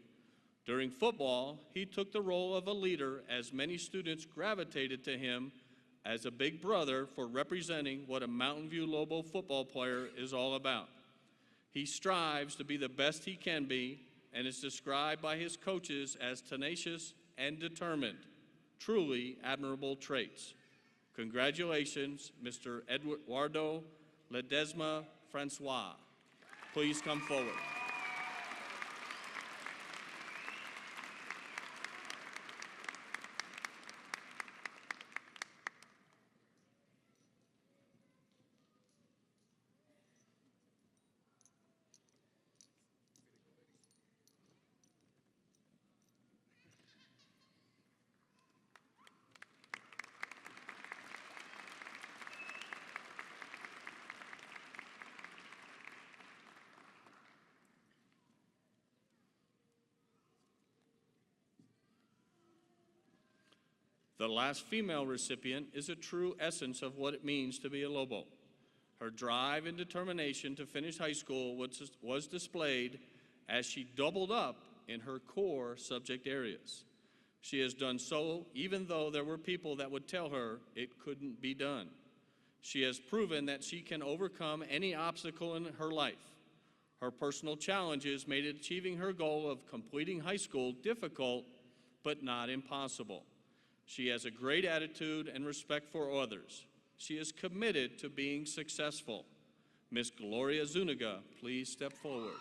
During football, he took the role of a leader as many students gravitated to him as a big brother for representing what a Mountain View Lobo football player is all about. He strives to be the best he can be and is described by his coaches as tenacious and determined, truly admirable traits. Congratulations, Mr. Eduardo Ledesma Francois. Please come forward. The last female recipient is a true essence of what it means to be a Lobo. Her drive and determination to finish high school was displayed as she doubled up in her core subject areas. She has done so even though there were people that would tell her it couldn't be done. She has proven that she can overcome any obstacle in her life. Her personal challenges made achieving her goal of completing high school difficult, but not impossible. She has a great attitude and respect for others. She is committed to being successful. Miss Gloria Zuniga, please step forward.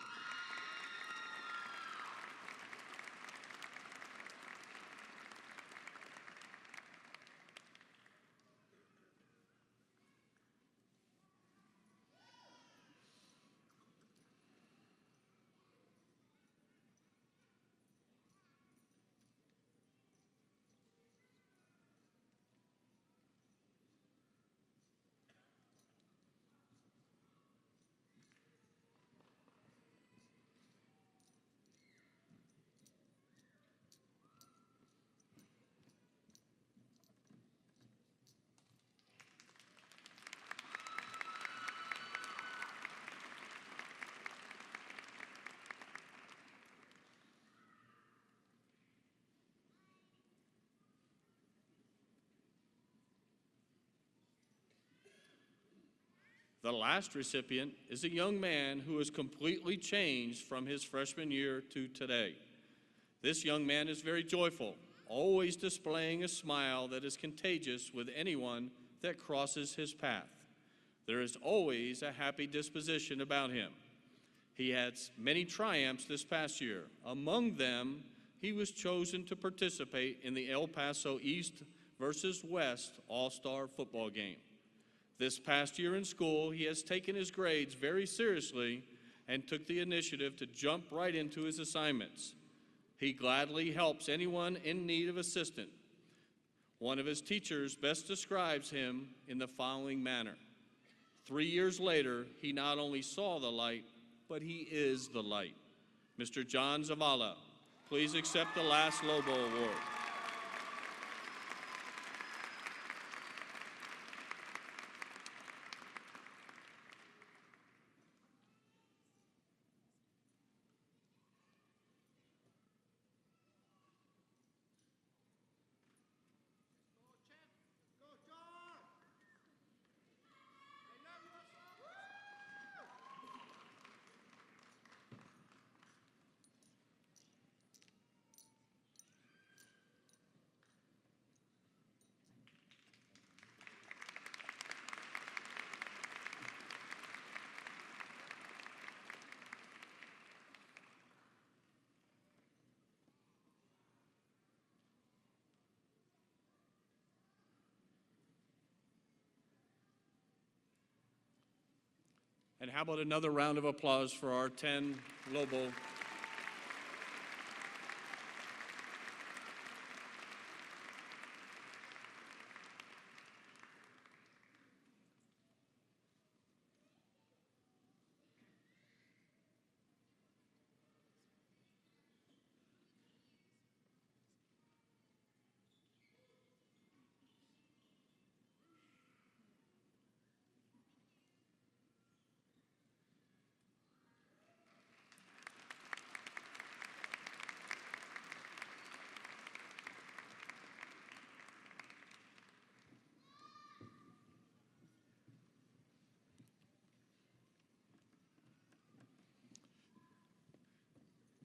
The last recipient is a young man who has completely changed from his freshman year to today. This young man is very joyful, always displaying a smile that is contagious with anyone that crosses his path. There is always a happy disposition about him. He had many triumphs this past year. Among them, he was chosen to participate in the El Paso East versus West All-Star football game. This past year in school, he has taken his grades very seriously and took the initiative to jump right into his assignments. He gladly helps anyone in need of assistance. One of his teachers best describes him in the following manner. 3 years later, he not only saw the light, but he is the light. Mr. John Zavala, please accept the last Lobo Award. And how about another round of applause for our 10 Lobo.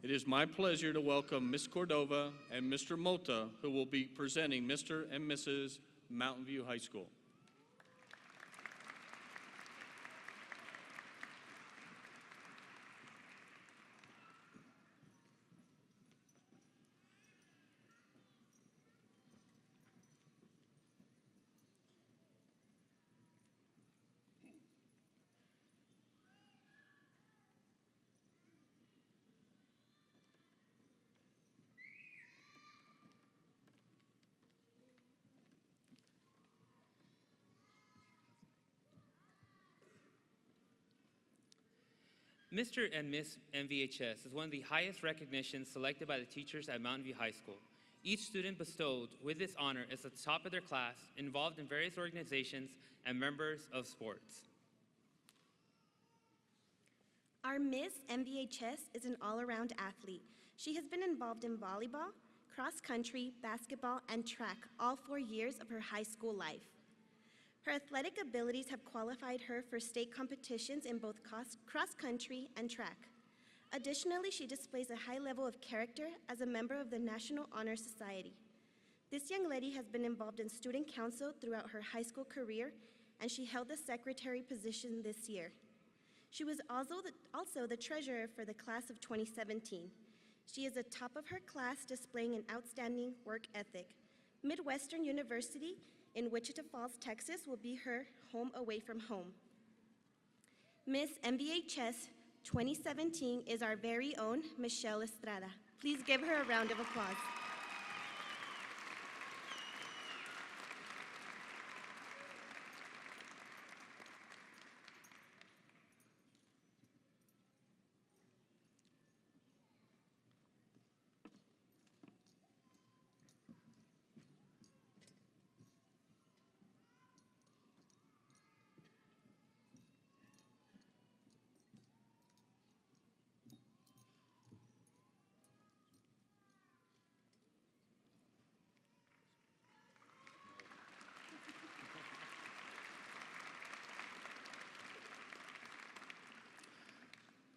It is my pleasure to welcome Ms. Cordova and Mr. Mota, who will be presenting Mr. and Mrs. Mountain View High School. Mr. and Miss MVHS is one of the highest recognitions selected by the teachers at Mountain View High School. Each student bestowed with this honor is at the top of their class, involved in various organizations, and members of sports. Our Miss MVHS is an all-around athlete. She has been involved in volleyball, cross country, basketball, and track all 4 years of her high school life. Her athletic abilities have qualified her for state competitions in both cross country and track. Additionally, she displays a high level of character as a member of the National Honor Society. This young lady has been involved in student council throughout her high school career, and she held the secretary position this year. She was also the treasurer for the class of 2017. She is a top of her class, displaying an outstanding work ethic. Midwestern University in Wichita Falls, Texas will be her home away from home. Miss MVHS 2017 is our very own Michelle Estrada. Please give her a round of applause.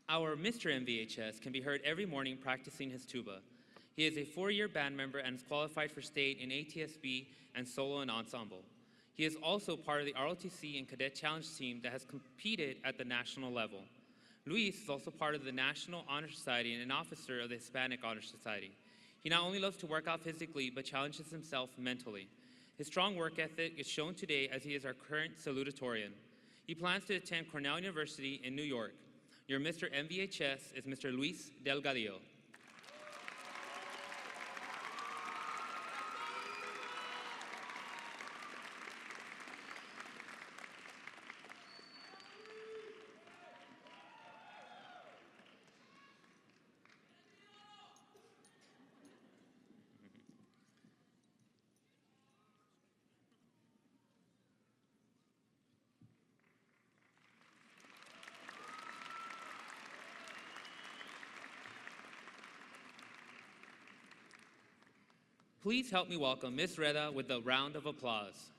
Our Mr. MVHS can be heard every morning practicing his tuba. He is a 4-year band member and is qualified for state in ATSB and solo and ensemble. He is also part of the ROTC and Cadet Challenge team that has competed at the national level. Luis is also part of the National Honor Society and an officer of the Hispanic Honor Society. He not only loves to work out physically, but challenges himself mentally. His strong work ethic is shown today as he is our current salutatorian. He plans to attend Cornell University in New York. Your Mr. MVHS is Mr. Luis Delgadillo. Please help me welcome Ms. Reda with a round of applause.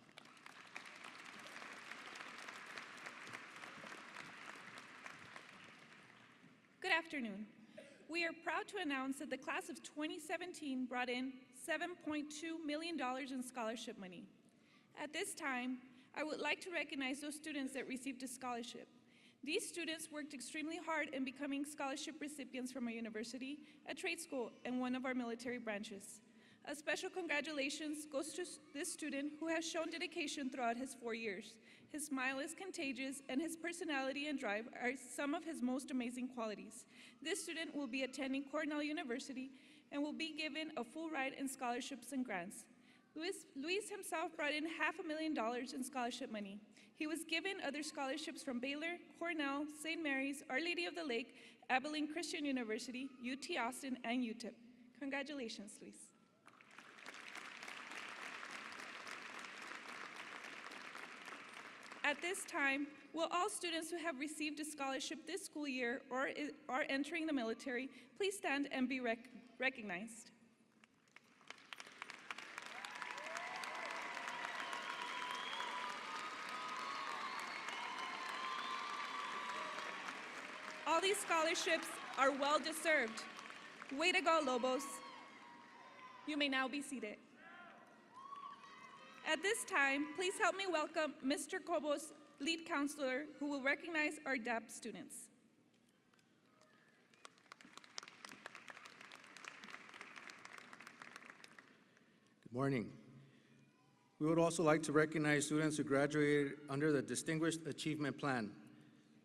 Good afternoon. We are proud to announce that the class of 2017 brought in $7.2 million in scholarship money. At this time, I would like to recognize those students that received a scholarship. These students worked extremely hard in becoming scholarship recipients from our university, a trade school, and one of our military branches. A special congratulations goes to this student who has shown dedication throughout his 4 years. His smile is contagious, and his personality and drive are some of his most amazing qualities. This student will be attending Cornell University and will be given a full ride in scholarships and grants. Luis himself brought in $500,000 in scholarship money. He was given other scholarships from Baylor, Cornell, St. Mary's, Our Lady of the Lake, Abilene Christian University, UT Austin, and UTEP. Congratulations, Luis. At this time, will all students who have received a scholarship this school year or are entering the military please stand and be recognized? All these scholarships are well deserved. Way to go, Lobos. You may now be seated. At this time, please help me welcome Mr. Cobos, lead counselor, who will recognize our DAP students. Good morning. We would also like to recognize students who graduated under the Distinguished Achievement Plan.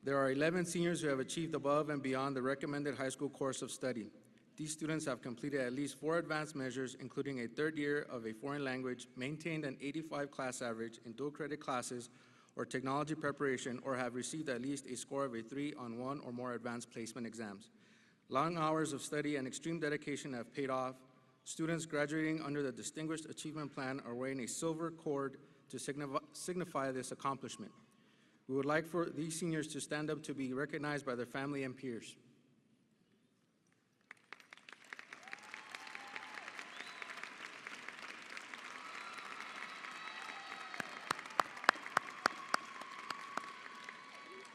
There are 11 seniors who have achieved above and beyond the recommended high school course of study. These students have completed at least 4 advanced measures, including a 3rd year of a foreign language, maintained an 85 class average in dual credit classes or technology preparation, or have received at least a score of a 3 on 1 or more advanced placement exams. Long hours of study and extreme dedication have paid off. Students graduating under the Distinguished Achievement Plan are wearing a silver cord to signify this accomplishment. We would like for these seniors to stand up to be recognized by their family and peers.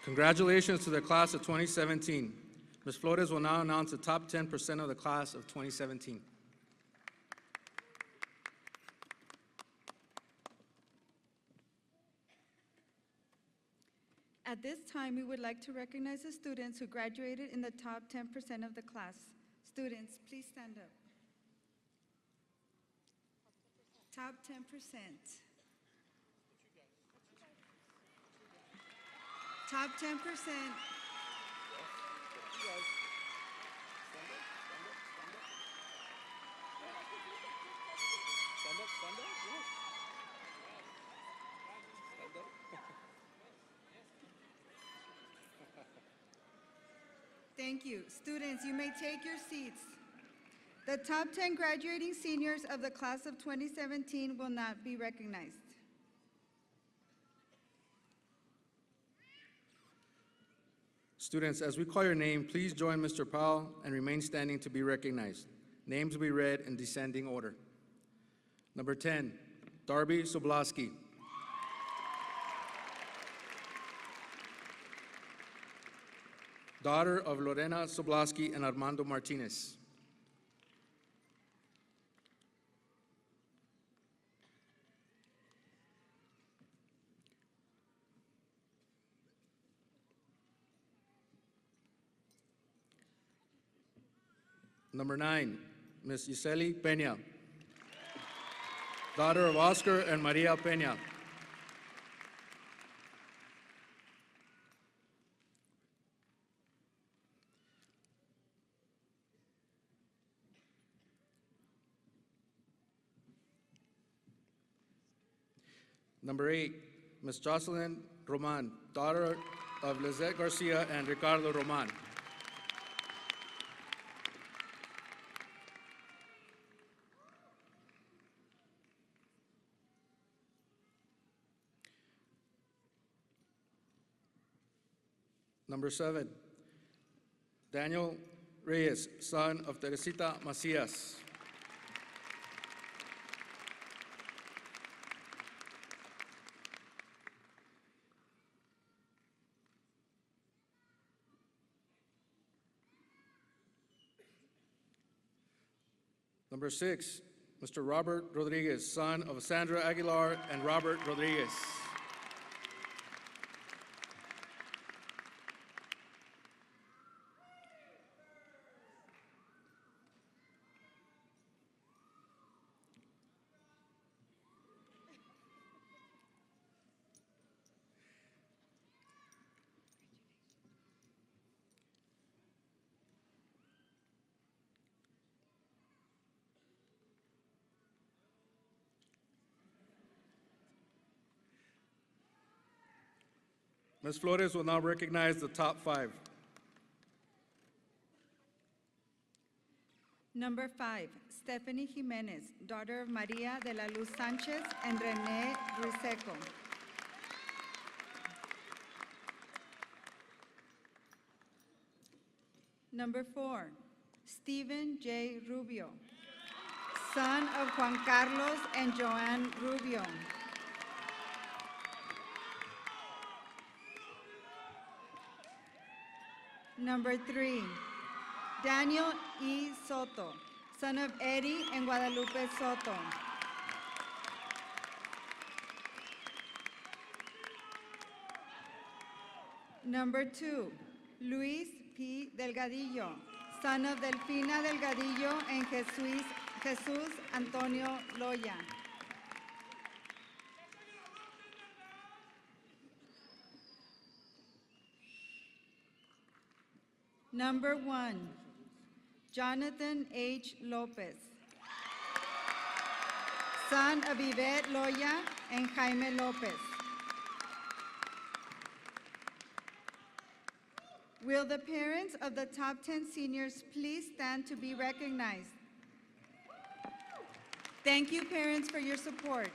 Congratulations to the class of 2017. Ms. Flores will now announce the top 10% of the class of 2017. At this time, we would like to recognize the students who graduated in the top 10% of the class. Students, please stand up. Top 10%. Top 10%. Thank you. Students, you may take your seats. The top 10 graduating seniors of the class of 2017 will not be recognized. Students, as we call your name, please join Mr. Powell and remain standing to be recognized. Names will be read in descending order. Number 10, Darby Soblaski. Daughter of Lorena Soblaski and Armando Martinez. Number 9, Ms. Iseli Peña, daughter of Oscar and Maria Peña. Number 8, Ms. Jocelyn Roman, daughter of Lizette Garcia and Ricardo Roman. Number 7, Daniel Reyes, son of Teresita Macias. Number 6, Mr. Robert Rodriguez, son of Sandra Aguilar and Robert Rodriguez. Ms. Flores will now recognize the top 5. Number 5, Stephanie Jimenez, daughter of Maria de la Luz Sanchez and Rene Ruiseco. Number 4, Stephen J. Rubio, son of Juan Carlos and Joanne Rubio. Number 3, Daniel E. Soto, son of Eddie and Guadalupe Soto. Number 2, Luis P. Delgadillo, son of Delfina Delgadillo and Jesus Antonio Loya. Number 1, Jonathan H. Lopez, son of Yvette Loya and Jaime Lopez. Will the parents of the top 10 seniors please stand to be recognized? Thank you, parents, for your support.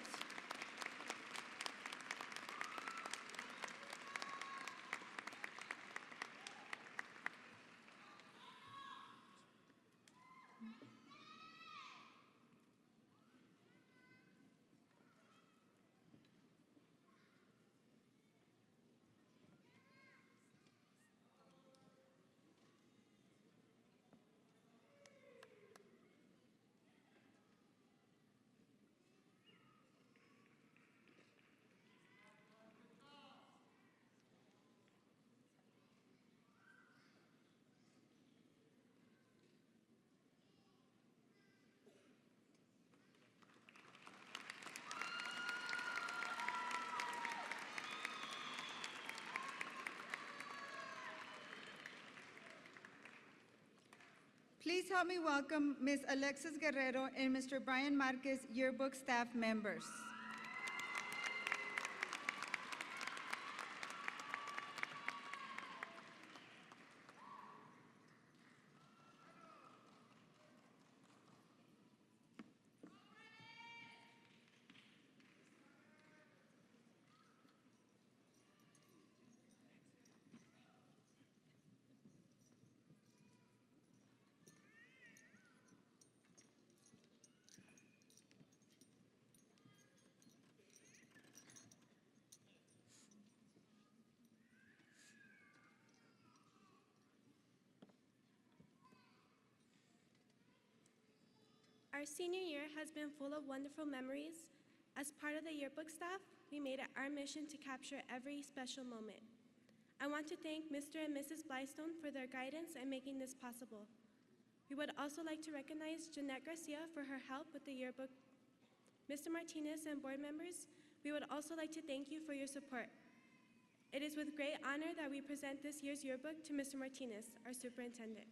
Please help me welcome Ms. Alexis Guerrero and Mr. Brian Marquez, yearbook staff members. Our senior year has been full of wonderful memories. As part of the yearbook staff, we made it our mission to capture every special moment. I want to thank Mr. and Mrs. Blystone for their guidance in making this possible. We would also like to recognize Jeanette Garcia for her help with the yearbook. Mr. Martinez and board members, we would also like to thank you for your support. It is with great honor that we present this year's yearbook to Mr. Martinez, our superintendent.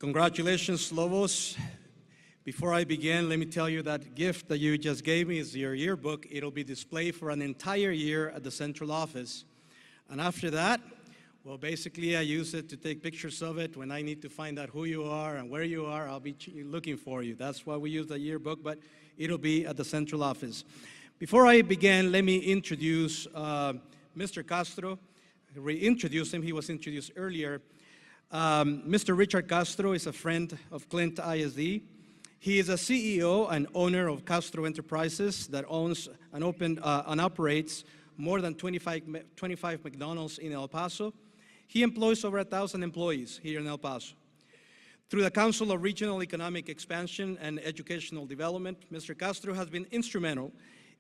Congratulations, Lobos. Before I begin, let me tell you that gift that you just gave me is your yearbook. It'll be displayed for an entire year at the central office. And after that, well, basically I use it to take pictures of it. When I need to find out who you are and where you are, I'll be looking for you. That's why we use the yearbook, but it'll be at the central office. Before I begin, let me introduce Mr. Castro. Reintroduce him. He was introduced earlier. Mr. Richard Castro is a friend of Clint ISD. He is a CEO and owner of Castro Enterprises that owns and operates more than 25 McDonald's in El Paso. He employs over 1,000 employees here in El Paso. Through the Council of Regional Economic Expansion and Educational Development, Mr. Castro has been instrumental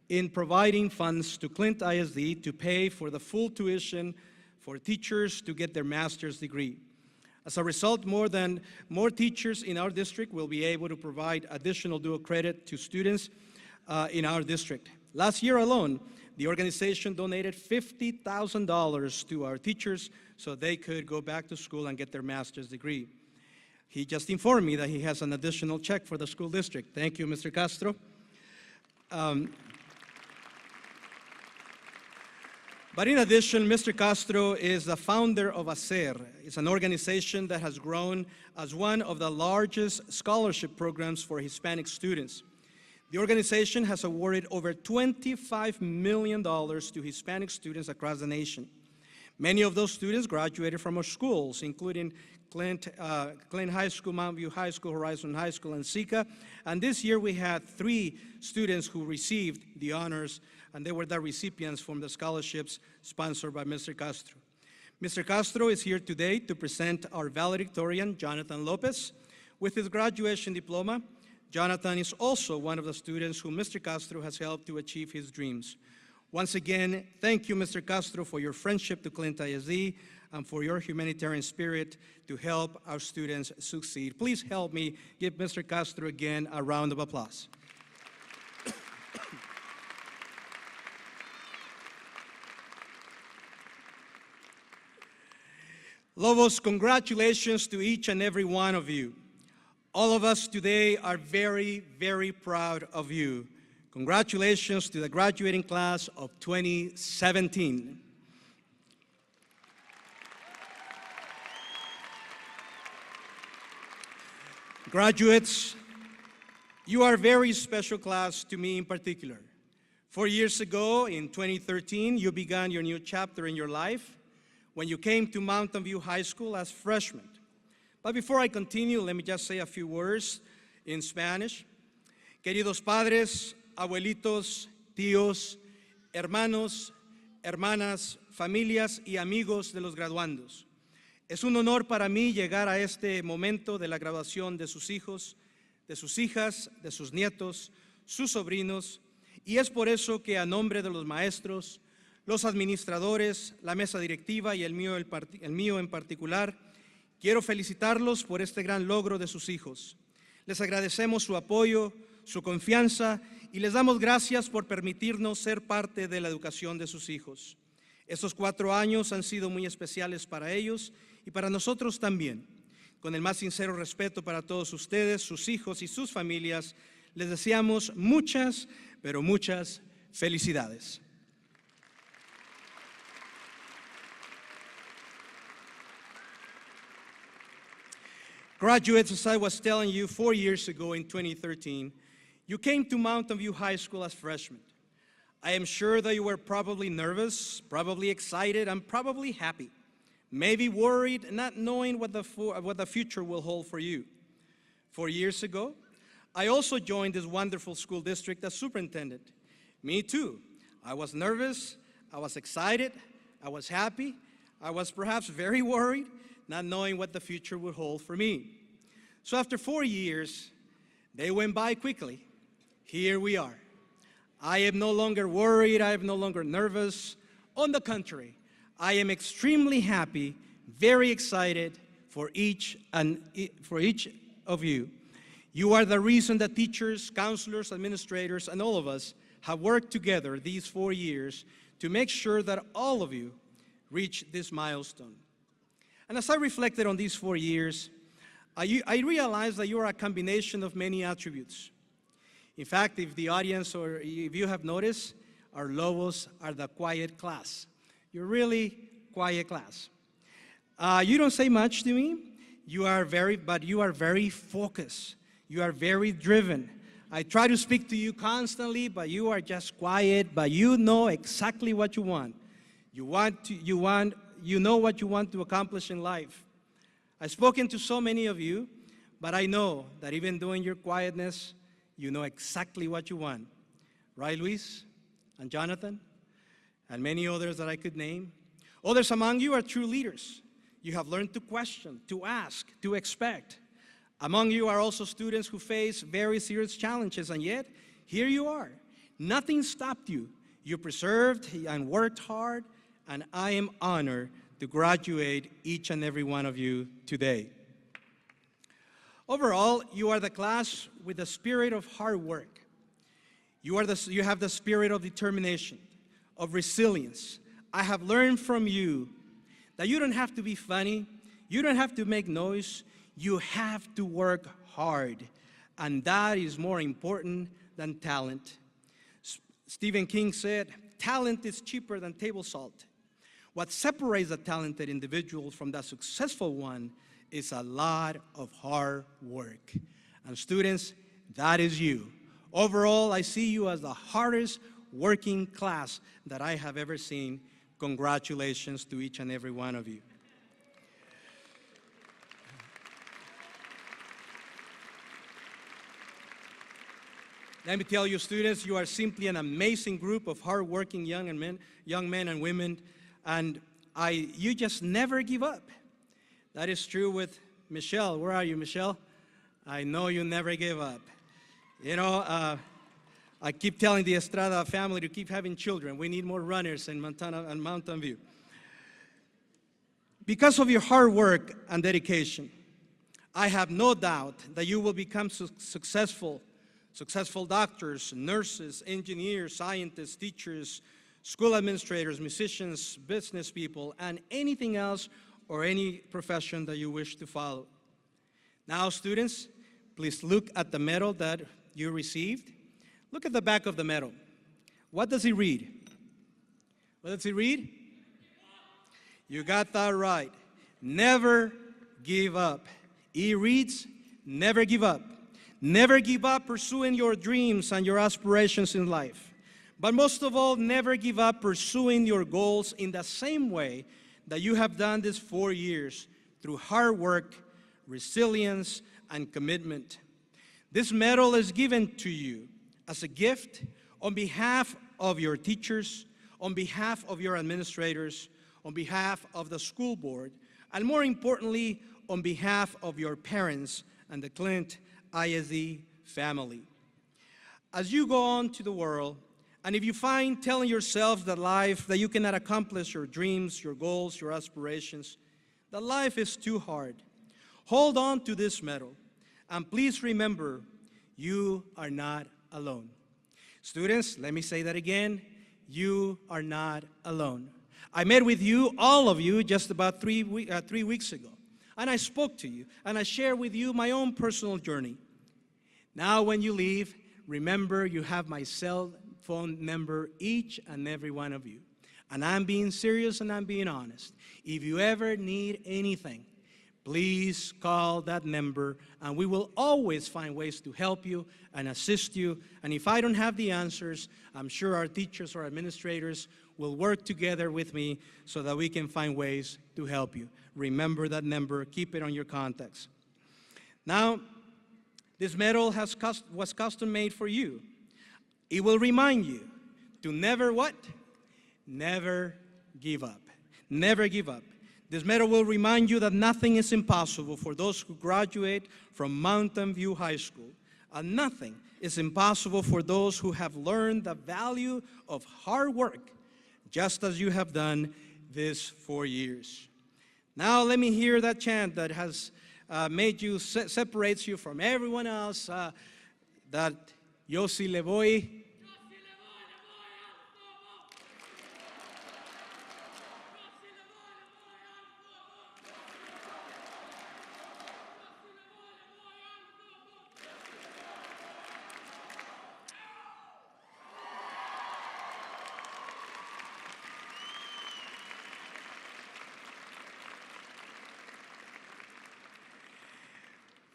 in providing funds to Clint ISD to pay for the full tuition for teachers to get their master's degree. As a result, more teachers in our district will be able to provide additional dual credit to students in our district. Last year alone, the organization donated $50,000 to our teachers so they could go back to school and get their master's degree. He just informed me that he has an additional check for the school district. Thank you, Mr. Castro. But in addition, Mr. Castro is the founder of ACER. It's an organization that has grown as one of the largest scholarship programs for Hispanic students. The organization has awarded over $25 million to Hispanic students across the nation. Many of those students graduated from our schools, including Clint High School, Mountain View High School, Horizon High School, and SECA. And this year we had 3 students who received the honors, and they were the recipients from the scholarships sponsored by Mr. Castro. Mr. Castro is here today to present our valedictorian, Jonathan Lopez, with his graduation diploma. Jonathan is also one of the students who Mr. Castro has helped to achieve his dreams. Once again, thank you, Mr. Castro, for your friendship to Clint ISD and for your humanitarian spirit to help our students succeed. Please help me give Mr. Castro again a round of applause. Lobos, congratulations to each and every one of you. All of us today are very, very proud of you. Congratulations to the graduating class of 2017. Graduates, you are a very special class to me in particular. 4 years ago, in 2013, you began your new chapter in your life when you came to Mountain View High School as freshmen. But before I continue, let me just say a few words in Spanish. Queridos padres, abuelitos, tíos, hermanos hermanas, familias y amigos de los graduandos. Es un honor para mí llegar a este momento de la graduación de sus hijos, de sus hijas, de sus nietos, sus sobrinos, y es por eso que a nombre de los maestros, los administradores, la mesa directiva y el mío en particular, quiero felicitarlos por este gran logro de sus hijos. Les agradecemos su apoyo, su confianza y les damos gracias por permitirnos ser parte de la educación de sus hijos. Estos 4 años han sido muy especiales para ellos y para nosotros también. Con el más sincero respeto para todos ustedes, sus hijos y sus familias, les deseamos muchas, pero muchas felicidades. Graduates, as I was telling you 4 years ago in 2013, you came to Mountain View High School as freshmen. I am sure that you were probably nervous, probably excited, and probably happy, maybe worried, not knowing what the future will hold for you. 4 years ago, I also joined this wonderful school district as superintendent. Me too. I was nervous, I was excited, I was happy, I was perhaps very worried, not knowing what the future would hold for me. So after 4 years, they went by quickly. Here we are. I am no longer worried, I am no longer nervous. On the contrary, I am extremely happy, very excited for each of you. You are the reason that teachers, counselors, administrators, and all of us have worked together these 4 years to make sure that all of you reach this milestone. And as I reflected on these 4 years, I realized that you are a combination of many attributes. In fact, if the audience or if you have noticed, our Lobos are the quiet class. You're really quiet class. You don't say much to me, but you are very focused. You are very driven. I try to speak to you constantly, but you are just quiet, but you know exactly what you want. You know what you want to accomplish in life. I've spoken to so many of you, but I know that even during your quietness, you know exactly what you want. Right, Luis and Jonathan, and many others that I could name? Others among you are true leaders. You have learned to question, to ask, to expect. Among you are also students who face very serious challenges, and yet, here you are. Nothing stopped you. You persevered and worked hard, and I am honored to graduate each and every one of you today. Overall, you are the class with the spirit of hard work. You have the spirit of determination, of resilience. I have learned from you that you don't have to be funny, you don't have to make noise, you have to work hard, and that is more important than talent. Stephen King said, "Talent is cheaper than table salt." What separates a talented individual from the successful one is a lot of hard work. And students, that is you. Overall, I see you as the hardest working class that I have ever seen. Congratulations to each and every one of you. Let me tell you, students, you are simply an amazing group of hardworking young men and women, and you just never give up. That is true with Michelle. Where are you, Michelle? I know you never give up. You know, I keep telling the Estrada family to keep having children. We need more runners in Montana and Mountain View. Because of your hard work and dedication, I have no doubt that you will become successful doctors, nurses, engineers, scientists, teachers, school administrators, musicians, business people, and anything else or any profession that you wish to follow. Now, students, please look at the medal that you received. Look at the back of the medal. What does it read? What does it read? You got that right. Never give up. It reads, never give up. Never give up pursuing your dreams and your aspirations in life. But most of all, never give up pursuing your goals in the same way that you have done this 4 years through hard work, resilience, and commitment. This medal is given to you as a gift on behalf of your teachers, on behalf of your administrators, on behalf of the school board, and more importantly, on behalf of your parents and the Clint ISD family. As you go on to the world, and if you find telling yourself that you cannot accomplish your dreams, your goals, your aspirations, that life is too hard, hold on to this medal. And please remember, you are not alone. Students, let me say that again, you are not alone. I met with you, all of you, just about 3 weeks ago. And I spoke to you, and I shared with you my own personal journey. Now when you leave, remember you have my cell phone number, each and every one of you. And I'm being serious and I'm being honest. If you ever need anything, please call that number, and we will always find ways to help you and assist you. And if I don't have the answers, I'm sure our teachers or administrators will work together with me so that we can find ways to help you. Remember that number, keep it on your contacts. Now, this medal was custom made for you. It will remind you to never what? Never give up. Never give up. This medal will remind you that nothing is impossible for those who graduate from Mountain View High School, and nothing is impossible for those who have learned the value of hard work, just as you have done these 4 years. Now let me hear that chant that has made you, separates you from everyone else, that yo sí le voy.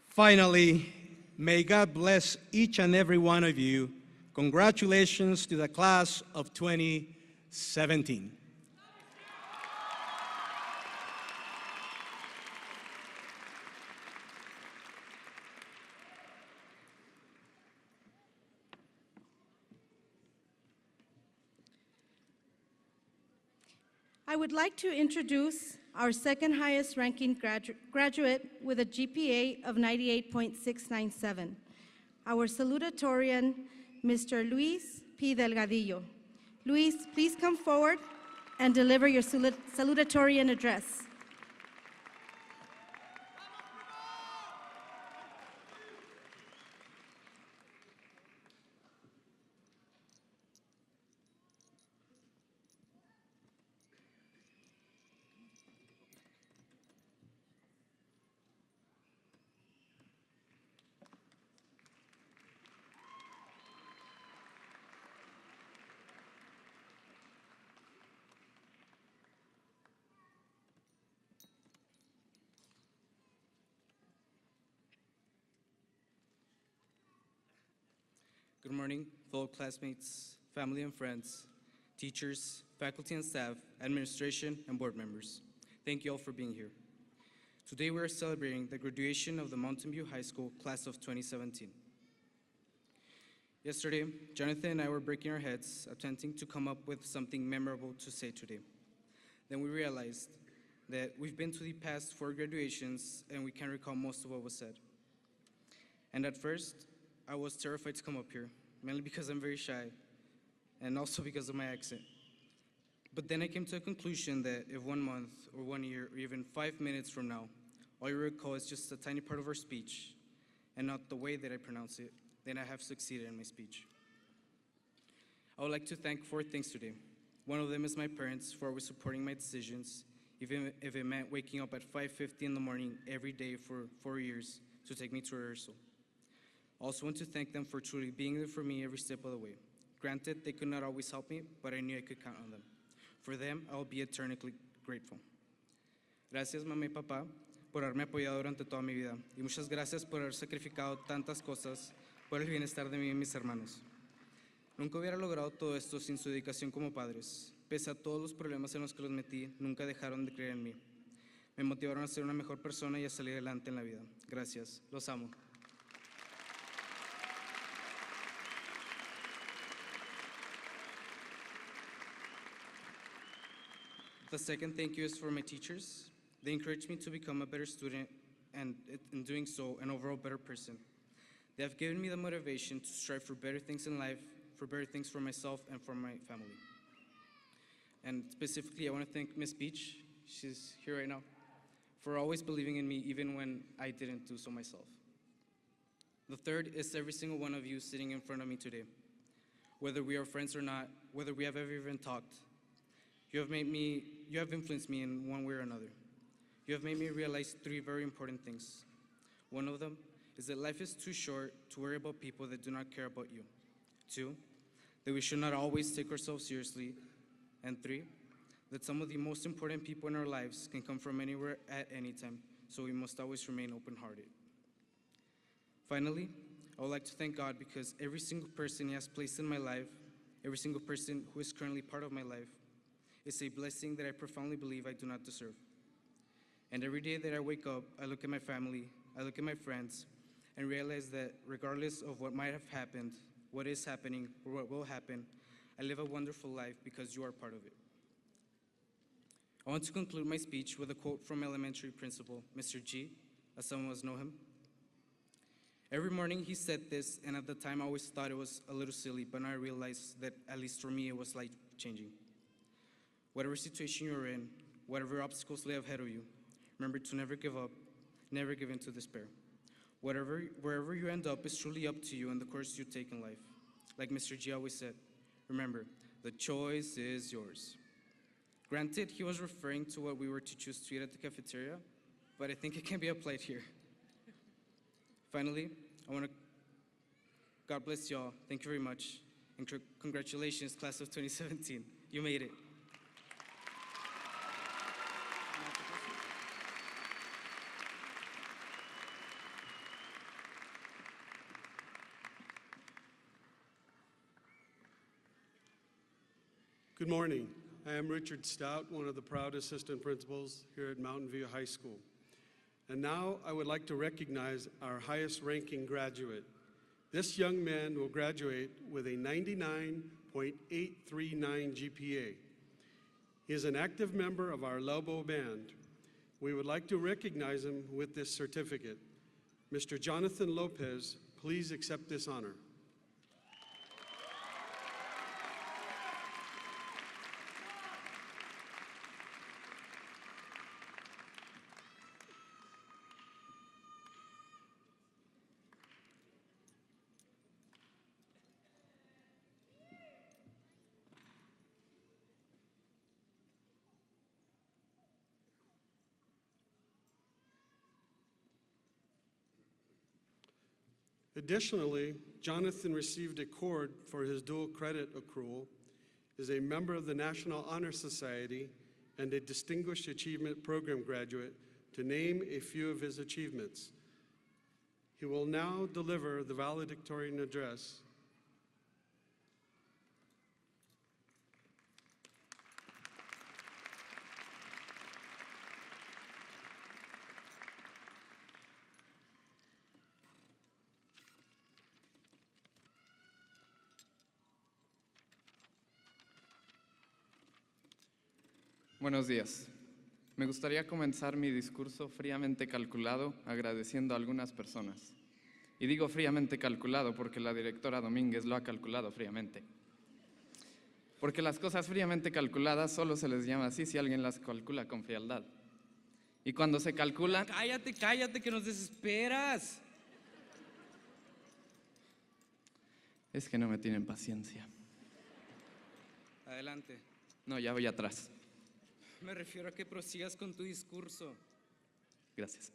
Finally, may God bless each and every one of you. Congratulations to the class of 2017. I would like to introduce our second highest ranking graduate with a GPA of 98.697, our salutatorian, Mr. Luis P. Delgadillo. Luis, please come forward and deliver your salutatorian address. Good morning, fellow classmates, family and friends, teachers, faculty and staff, administration, and board members. Thank you all for being here. Today we are celebrating the graduation of the Mountain View High School class of 2017. Yesterday, Jonathan and I were breaking our heads, attempting to come up with something memorable to say today. Then we realized that we've been to the past 4 graduations and we can't recall most of what was said. And at first, I was terrified to come up here, mainly because I'm very shy, and also because of my accent. But then I came to a conclusion that if 1 month, or 1 year, or even 5 minutes from now, all you recall is just a tiny part of our speech, and not the way that I pronounce it, then I have succeeded in my speech. I would like to thank 4 things today. One of them is my parents for always supporting my decisions, even if it meant waking up at 5:50 in the morning every day for 4 years to take me to rehearsal. I also want to thank them for truly being there for me every step of the way. Granted, they could not always help me, but I knew I could count on them. For them, I will be eternally grateful. Gracias, mamá y papá, por haberme apoyado durante toda mi vida. Y muchas gracias por haber sacrificado tantas cosas por el bienestar de mí y mis hermanos. Nunca hubiera logrado todo esto sin su dedicación como padres. Pese a todos los problemas en los que los metí, nunca dejaron de creer en mí. Me motivaron a ser una mejor persona y a salir adelante en la vida. Gracias. Los amo. The second thank you is for my teachers. They encouraged me to become a better student and in doing so, an overall better person. They have given me the motivation to strive for better things in life, for better things for myself and for my family. And specifically, I want to thank Miss Beach, she's here right now, for always believing in me even when I didn't do so myself. The third is every single one of you sitting in front of me today. Whether we are friends or not, whether we have ever even talked, you have influenced me in one way or another. You have made me realize three very important things. One of them is that life is too short to worry about people that do not care about you. Two, that we should not always take ourselves seriously. And three, that some of the most important people in our lives can come from anywhere at any time, so we must always remain open-hearted. Finally, I would like to thank God because every single person He has placed in my life, every single person who is currently part of my life, is a blessing that I profoundly believe I do not deserve. And every day that I wake up, I look at my family, I look at my friends, and realize that regardless of what might have happened, what is happening, or what will happen, I live a wonderful life because you are part of it. I want to conclude my speech with a quote from elementary principal, Mr. G, as some of us know him. Every morning he said this, and at the time I always thought it was a little silly, but now I realized that, at least for me, it was life-changing. Whatever situation you're in, whatever obstacles lay ahead of you, remember to never give up, never give in to despair. Wherever you end up is truly up to you and the course you take in life. Like Mr. G always said, remember, the choice is yours. Granted, he was referring to what we were to choose to eat at the cafeteria, but I think it can be applied here. Finally, God bless y'all. Thank you very much. And congratulations, class of 2017. You made it. Good morning. I am Richard Stout, one of the proud assistant principals here at Mountain View High School. And now I would like to recognize our highest ranking graduate. This young man will graduate with a 99.839 GPA. He is an active member of our Lobo Band. We would like to recognize him with this certificate. Mr. Jonathan Lopez, please accept this honor. Additionally, Jonathan received a cord for his dual credit accrual, is a member of the National Honor Society, and a Distinguished Achievement Program graduate, to name a few of his achievements. He will now deliver the valedictorian address. Buenos días. Me gustaría comenzar mi discurso fríamente calculado, agradeciendo a algunas personas. Y digo fríamente calculado porque la directora Domínguez lo ha calculado fríamente. Porque las cosas fríamente calculadas solo se les llama así si alguien las calcula con frialdad. Y cuando se calculan... Cállate, cállate, que nos desesperas. Es que no me tienen paciencia. Adelante. No, ya voy atrás. Me refiero a que prosigas con tu discurso. Gracias.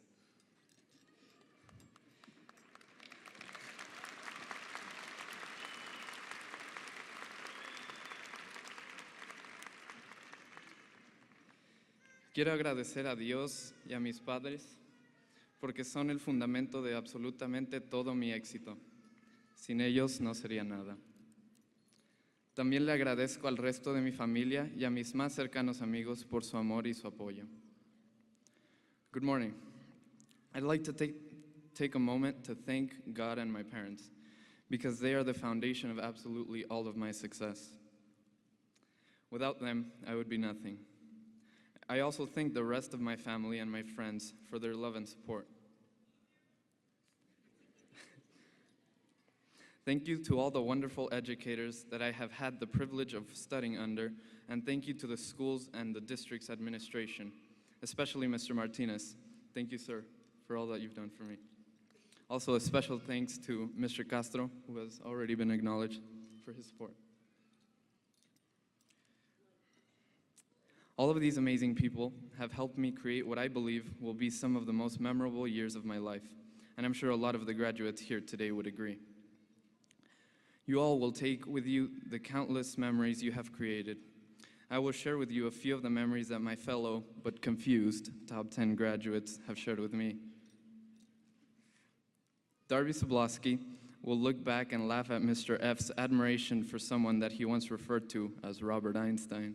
Quiero agradecer a Dios y a mis padres porque son el fundamento de absolutamente todo mi éxito. Sin ellos no sería nada. También le agradezco al resto de mi familia y a mis más cercanos amigos por su amor y su apoyo. Good morning. I'd like to take a moment to thank God and my parents because they are the foundation of absolutely all of my success. Without them, I would be nothing. I also thank the rest of my family and my friends for their love and support. Thank you to all the wonderful educators that I have had the privilege of studying under, and thank you to the schools and the district's administration, especially Mr. Martinez. Thank you, sir, for all that you've done for me. Also, a special thanks to Mr. Castro, who has already been acknowledged, for his support. All of these amazing people have helped me create what I believe will be some of the most memorable years of my life, and I'm sure a lot of the graduates here today would agree. You all will take with you the countless memories you have created. I will share with you a few of the memories that my fellow, but confused, top 10 graduates have shared with me. Darby Soblowski will look back and laugh at Mr. F's admiration for someone that he once referred to as Robert Einstein.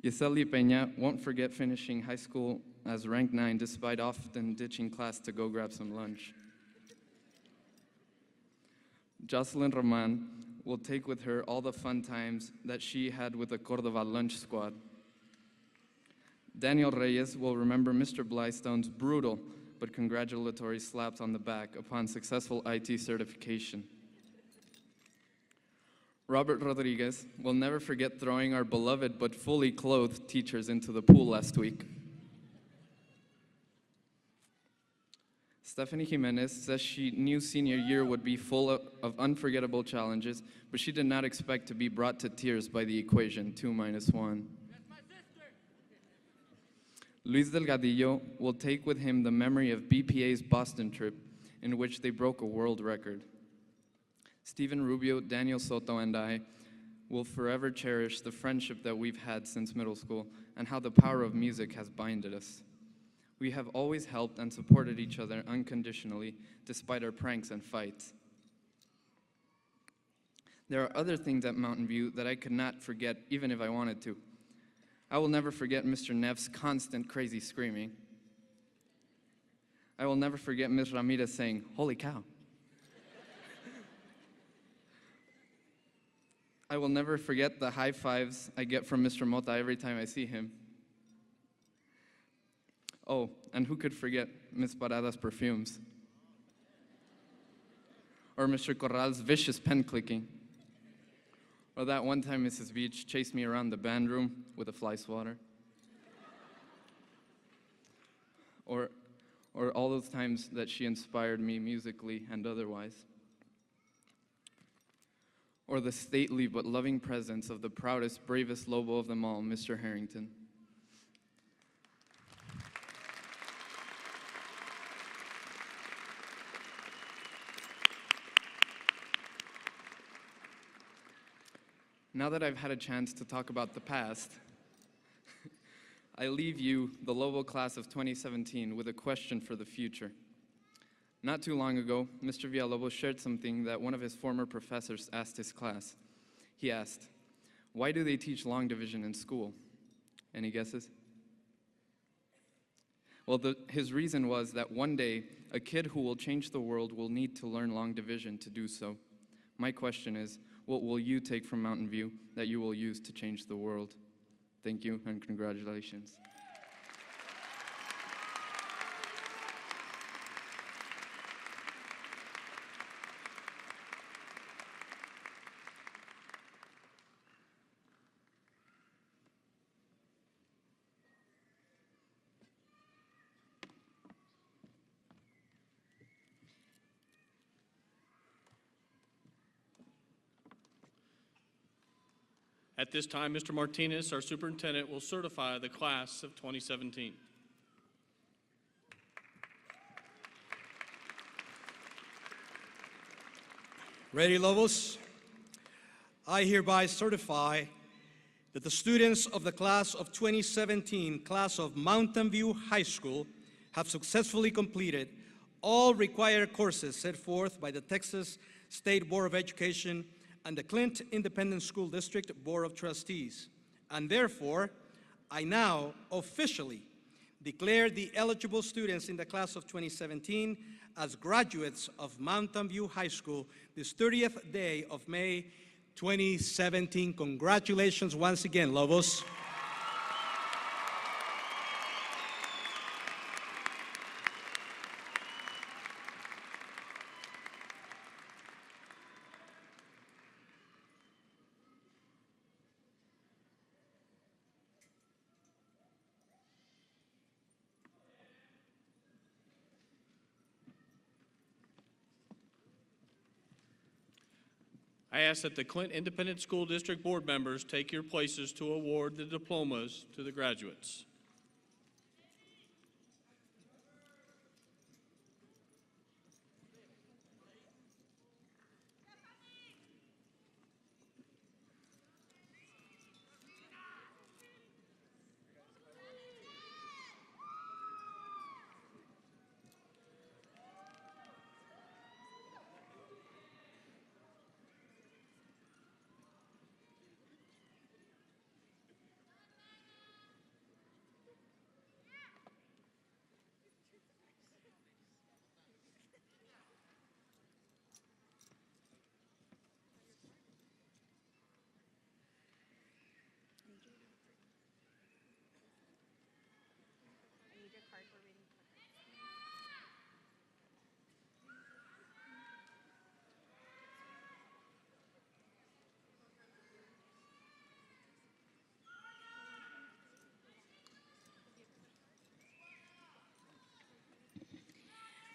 Yeseli Peña won't forget finishing high school as rank 9 despite often ditching class to go grab some lunch. Jocelyn Roman will take with her all the fun times that she had with the Cordova lunch squad. Daniel Reyes will remember Mr. Blystone's brutal but congratulatory slaps on the back upon successful IT certification. Robert Rodriguez will never forget throwing our beloved but fully clothed teachers into the pool last week. Stephanie Jimenez says she knew senior year would be full of unforgettable challenges, but she did not expect to be brought to tears by the equation 2 minus 1. Luis Delgadillo will take with him the memory of BPA's Boston trip, in which they broke a world record. Stephen Rubio, Daniel Soto, and I will forever cherish the friendship that we've had since middle school and how the power of music has binded us. We have always helped and supported each other unconditionally, despite our pranks and fights. There are other things at Mountain View that I could not forget, even if I wanted to. I will never forget Mr. Neff's constant crazy screaming. I will never forget Ms. Ramirez saying, "Holy cow." I will never forget the high fives I get from Mr. Mota every time I see him. Oh, and who could forget Ms. Parada's perfumes? Or Mr. Corral's vicious pen clicking? Or that one time Mrs. Beach chased me around the band room with a fly swatter? Or all those times that she inspired me musically and otherwise? Or the stately but loving presence of the proudest, bravest Lobo of them all, Mr. Harrington? Now that I've had a chance to talk about the past, I leave you, the Lobo class of 2017, with a question for the future. Not too long ago, Mr. Villalobos shared something that one of his former professors asked his class. He asked, "Why do they teach long division in school?" Any guesses? Well, his reason was that one day, a kid who will change the world will need to learn long division to do so. My question is, what will you take from Mountain View that you will use to change the world? Thank you and congratulations. At this time, Mr. Martinez, our superintendent, will certify the class of 2017. Ready, Lobos? I hereby certify that the students of the class of 2017, class of Mountain View High School, have successfully completed all required courses set forth by the Texas State Board of Education and the Clint Independent School District Board of Trustees. And therefore, I now officially declare the eligible students in the class of 2017 as graduates of Mountain View High School this 30th day of May 2017. Congratulations once again, Lobos. I ask that the Clint Independent School District Board members take your places to award the diplomas to the graduates.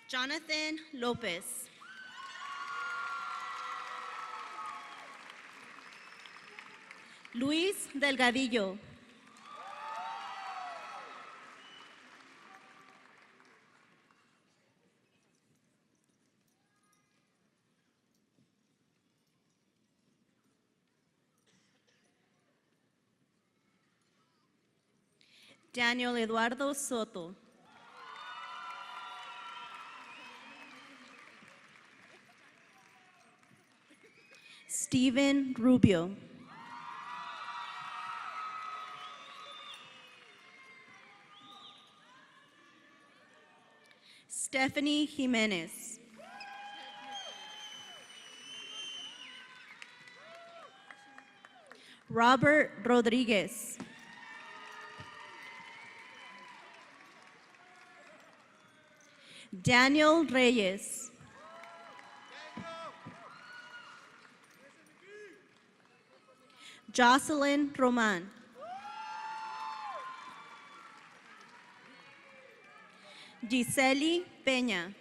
Jonathan Lopez. Luis Delgadillo. Daniel Eduardo Soto. Steven Rubio. Stephanie Jimenez. Robert Rodriguez. Daniel Reyes. Jocelyn Roman. Giseli Peña.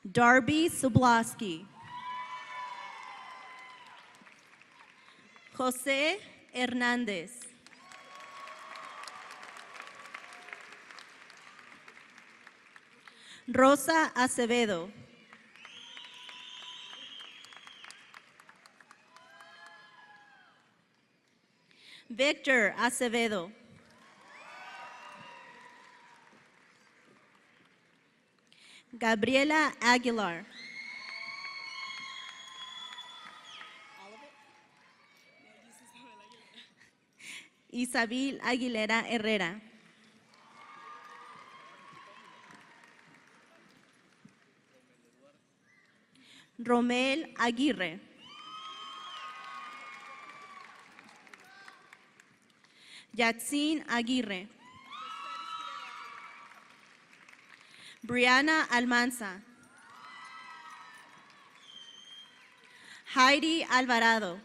Darby Sublaski. José Hernández. Rosa Acevedo. Victor Acevedo. Gabriela Aguilar. Isabel Aguilera Herrera. Romel Aguirre. Yatsin Aguirre. Brianna Almanza. Heidi Alvarado.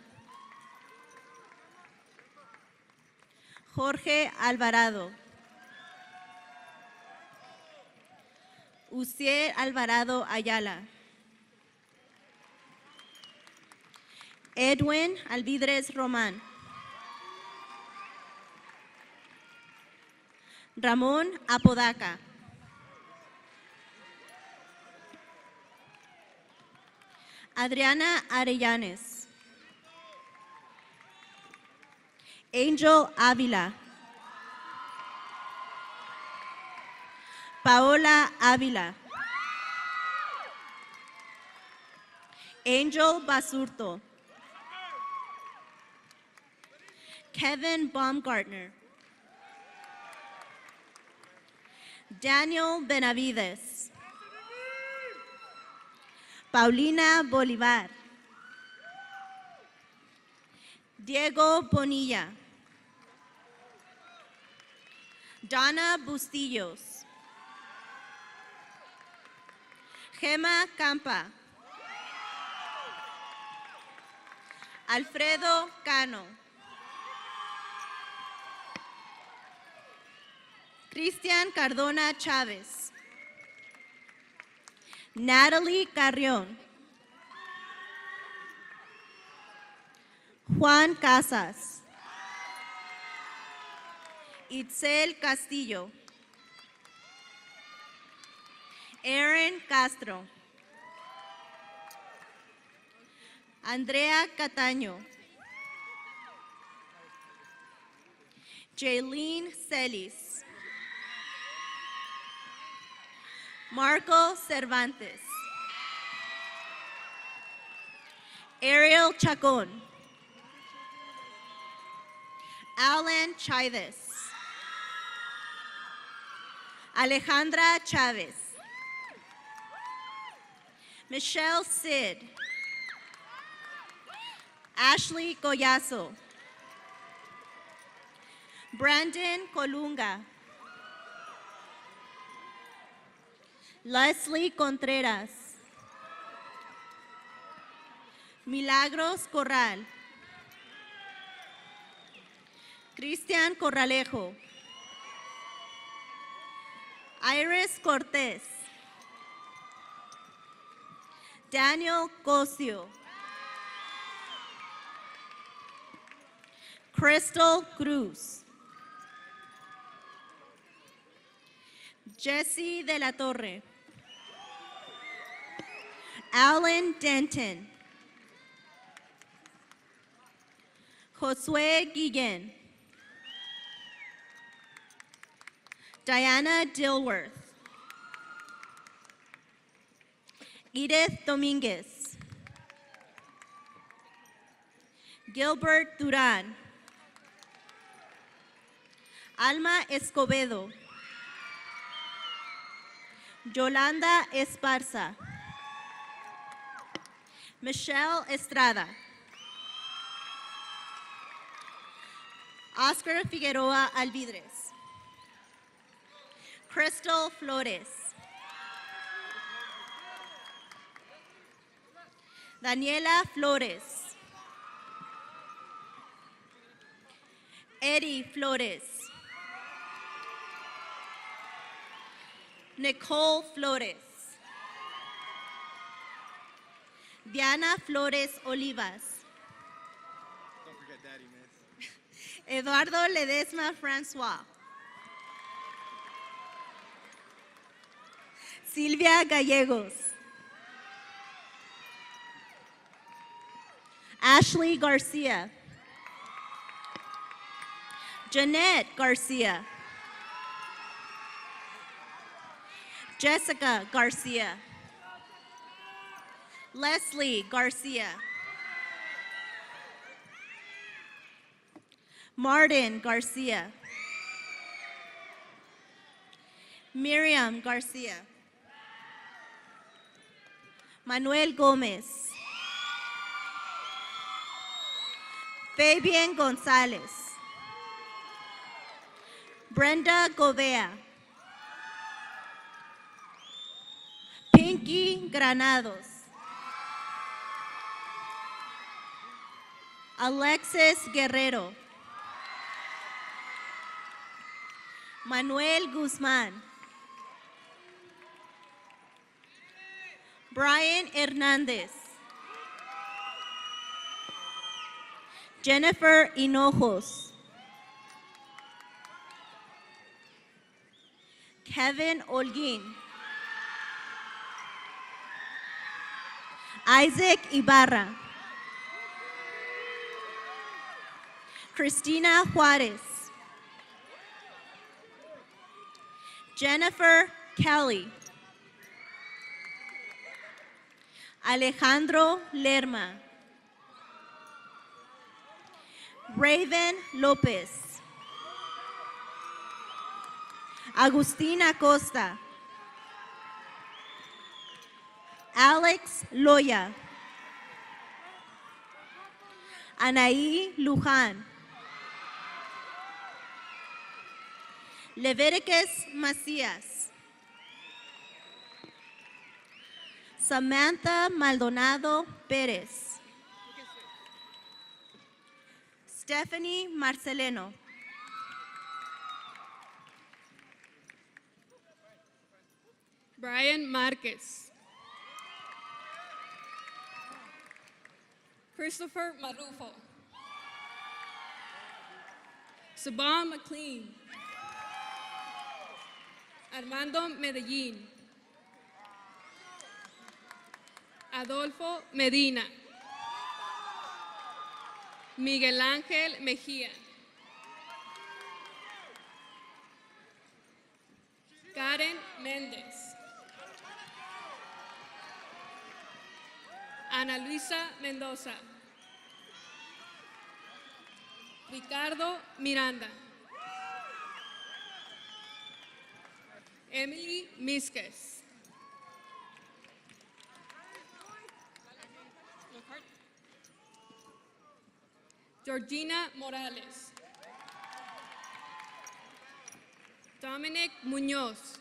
Jorge Alvarado. Uciel Alvarado Ayala. Edwin Alvidres Román. Ramón Apodaca. Adriana Arellanes. Angel Ávila. Paola Ávila. Angel Basurto. Kevin Baumgartner. Daniel Benavides. Paulina Bolivar. Diego Bonilla. Donna Bustillos. Gema Campa. Alfredo Cano. Cristian Cardona Chávez. Natalie Carrion. Juan Casas. Itzel Castillo. Aaron Castro. Andrea Cataño. Jaylene Celis. Marco Cervantes. Ariel Chacon. Alan Chives. Alejandra Chavez. Michelle Sid. Ashley Collazo. Brandon Colunga. Leslie Contreras. Milagros Corral. Cristian Corralejo. Iris Cortez. Daniel Cosio. Crystal Cruz. Jesse de la Torre. Alan Denton. Josué Guillén. Diana Dilworth. Edith Dominguez. Gilbert Duran. Alma Escobedo. Yolanda Esparza. Michelle Estrada. Oscar Figueroa Alvidres. Crystal Flores. Daniela Flores. Eddie Flores. Nicole Flores. Diana Flores Olivas. Don't forget Daddy, miss. Eduardo Ledesma Francois. Silvia Gallegos. Ashley Garcia. Jeanette Garcia. Jessica Garcia. Leslie Garcia. Martin Garcia. Miriam Garcia. Manuel Gómez. Fabian González. Brenda Govea. Pinky Granados. Alexis Guerrero. Manuel Guzmán. Brian Hernández. Jennifer Hinojos. Kevin Holguín. Isaac Ibarra. Cristina Juárez. Jennifer Kelly. Alejandro Lerma. Raven López. Agustina Costa. Alex Loya. Anaí Luján. Leviticus Macías. Samantha Maldonado Pérez. Stephanie Marceleno. Brian Márquez. Christopher Marufo, Saban McLean, Armando Medellin, Adolfo Medina, Miguel Ángel Mejía, Karen Méndez, Ana Luisa Mendoza, Ricardo Miranda, Emily Misques, Georgina Morales, Dominic Muñoz,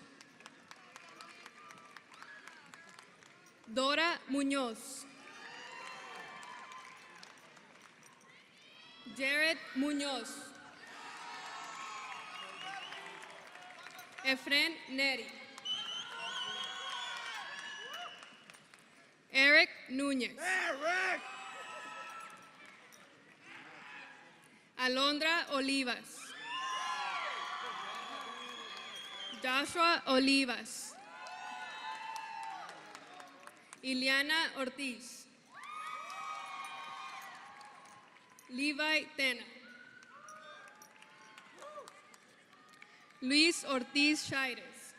Dora Muñoz, Jared Muñoz, Efren Neri, Eric Núñez, Alondra Olivas, Joshua Olivas, Ileana Ortiz, Levi Tena, Luis Ortiz Chaires,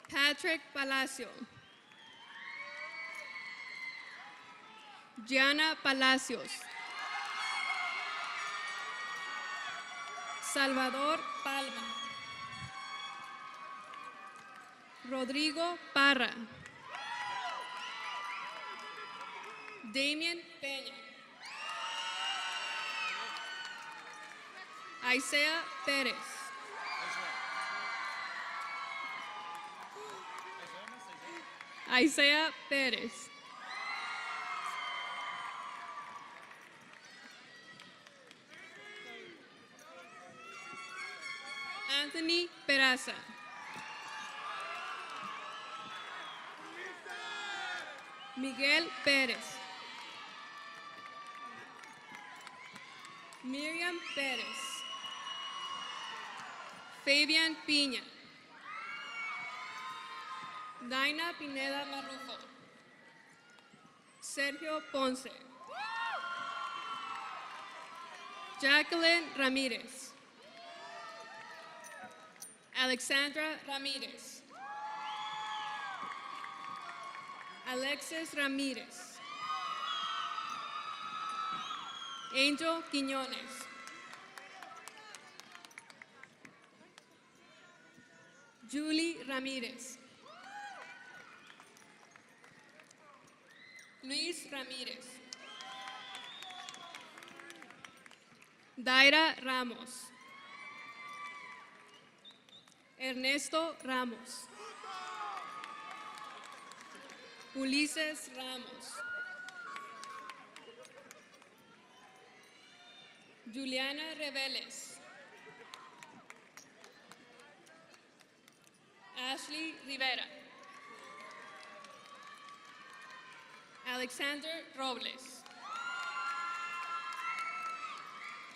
Patrick Palacio, Gianna Palacios, Salvador Palma, Rodrigo Parra, Damien Peña, Isaiah Pérez, Isaiah Pérez, Anthony Peraza, Miguel Pérez, Miriam Pérez, Fabian Piña, Daina Pineda Marrufo, Sergio Ponce, Jacqueline Ramírez, Alexandra Ramírez, Alexis Ramírez, Angel Quiñones, Julie Ramírez, Luis Ramírez, Daira Ramos, Ernesto Ramos, Ulises Ramos, Juliana Reveles, Ashley Rivera, Alexander Robles,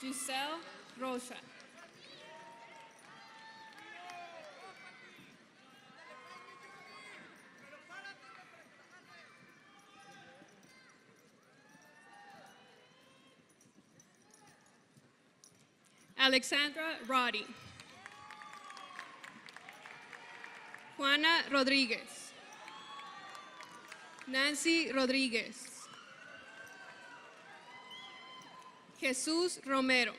Giselle Rocha, Alexandra Roddy, Juana Rodríguez, Nancy Rodríguez, Jesús Romero,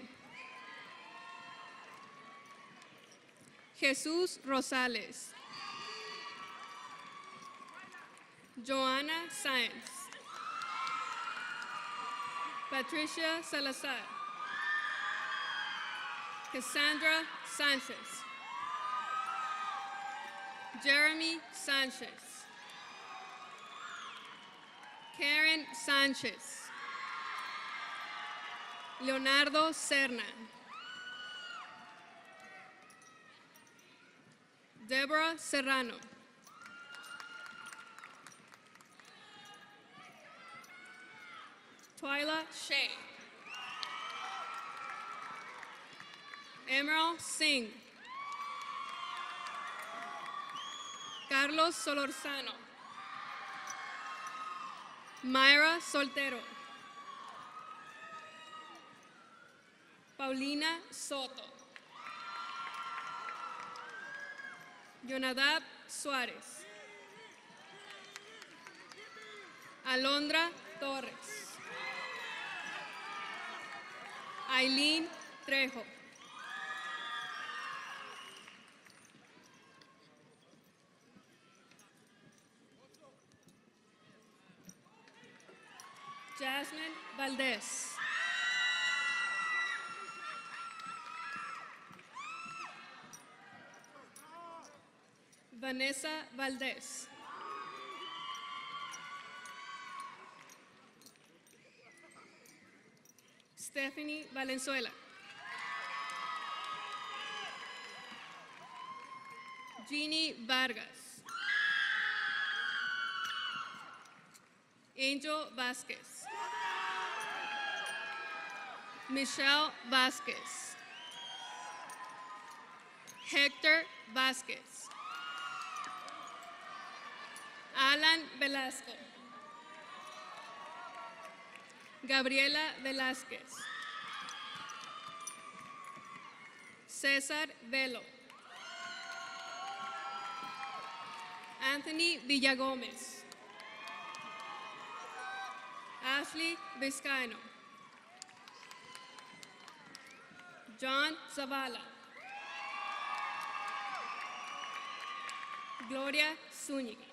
Jesús Rosales, Joanna Sáenz, Patricia Salazar, Cassandra Sanchez, Jeremy Sanchez, Karen Sanchez, Leonardo Serna, Deborah Serrano, Twyla Shea. Emerald Singh. Carlos Solorzano. Myra Soltero. Paulina Soto. Yonadab Suárez. Alondra Torres. Aileen Trejo. Jasmine Valdez. Vanessa Valdez. Stephanie Valenzuela. Jeannie Vargas. Angel Vasquez. Michelle Vasquez. Hector Vasquez. Alan Velasco. Gabriela Velázquez. César Velo. Anthony Villagómez. Ashley Vizcaino. John Zavala. Gloria Zúñiga.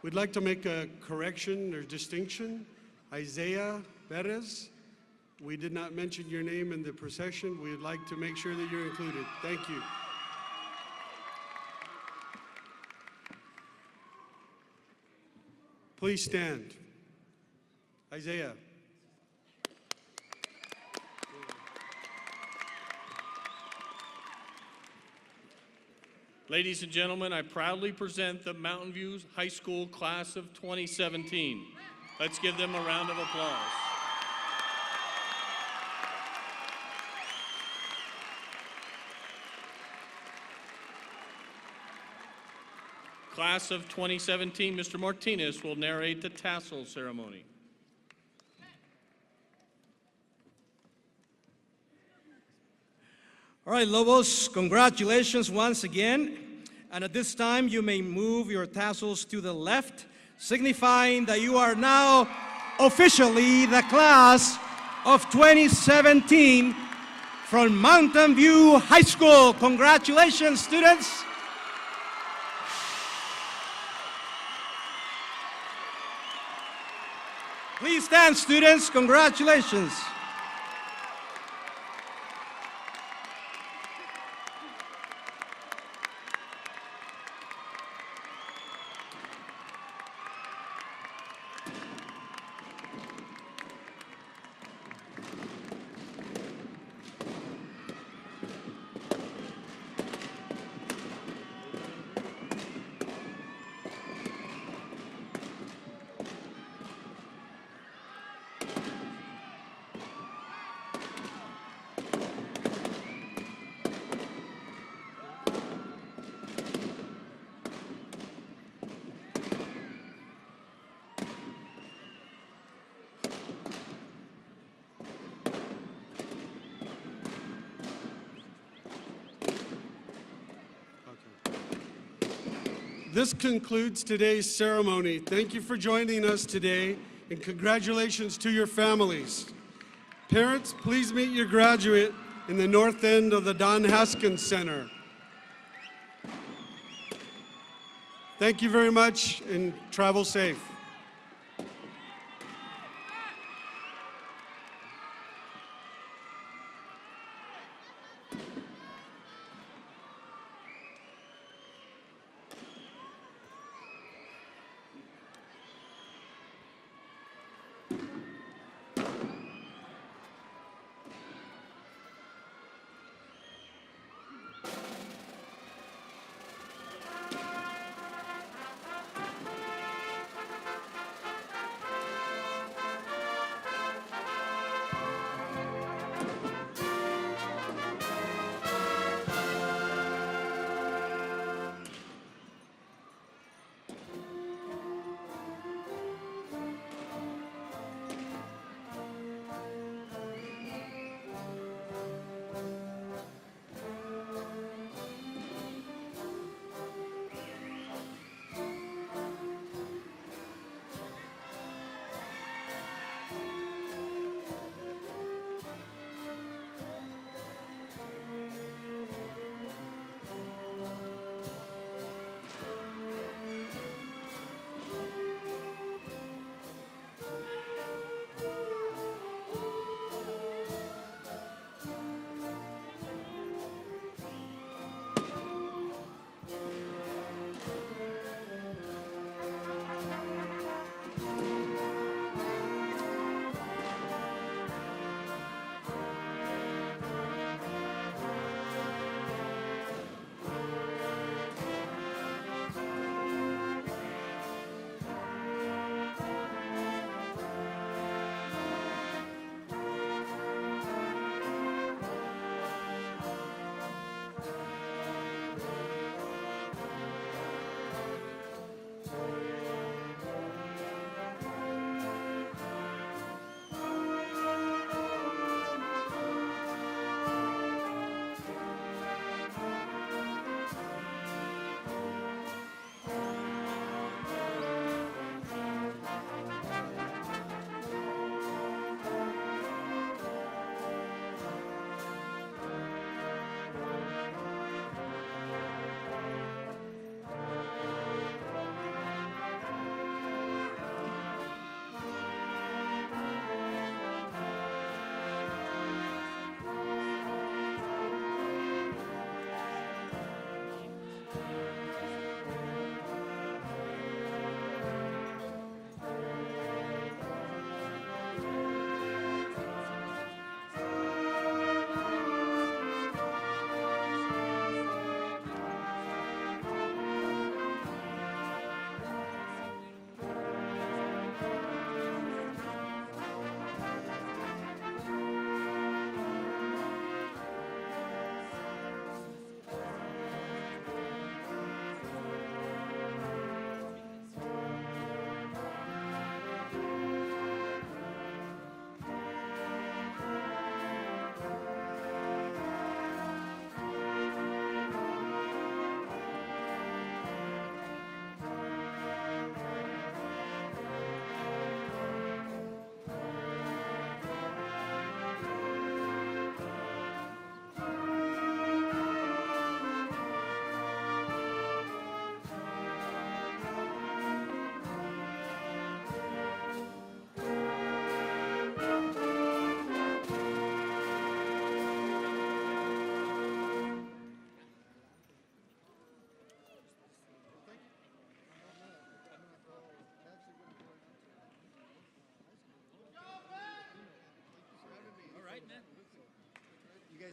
We'd like to make a correction or distinction. Isaiah Perez, we did not mention your name in the procession. We'd like to make sure that you're included. Thank you. Please stand. Isaiah. Ladies and gentlemen, I proudly present the Mountain View High School class of 2017. Let's give them a round of applause. Class of 2017, Mr. Martinez will narrate the tassel ceremony. All right, Lobos, congratulations once again. And at this time, you may move your tassels to the left, signifying that you are now officially the class of 2017 from Mountain View High School. Congratulations, students. Please stand, students. Congratulations. This concludes today's ceremony. Thank you for joining us today, and congratulations to your families. Parents, please meet your graduate in the north end of the Don Haskins Center. Thank you very much, and travel safe.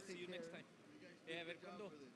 See you next time. A ver cuándo.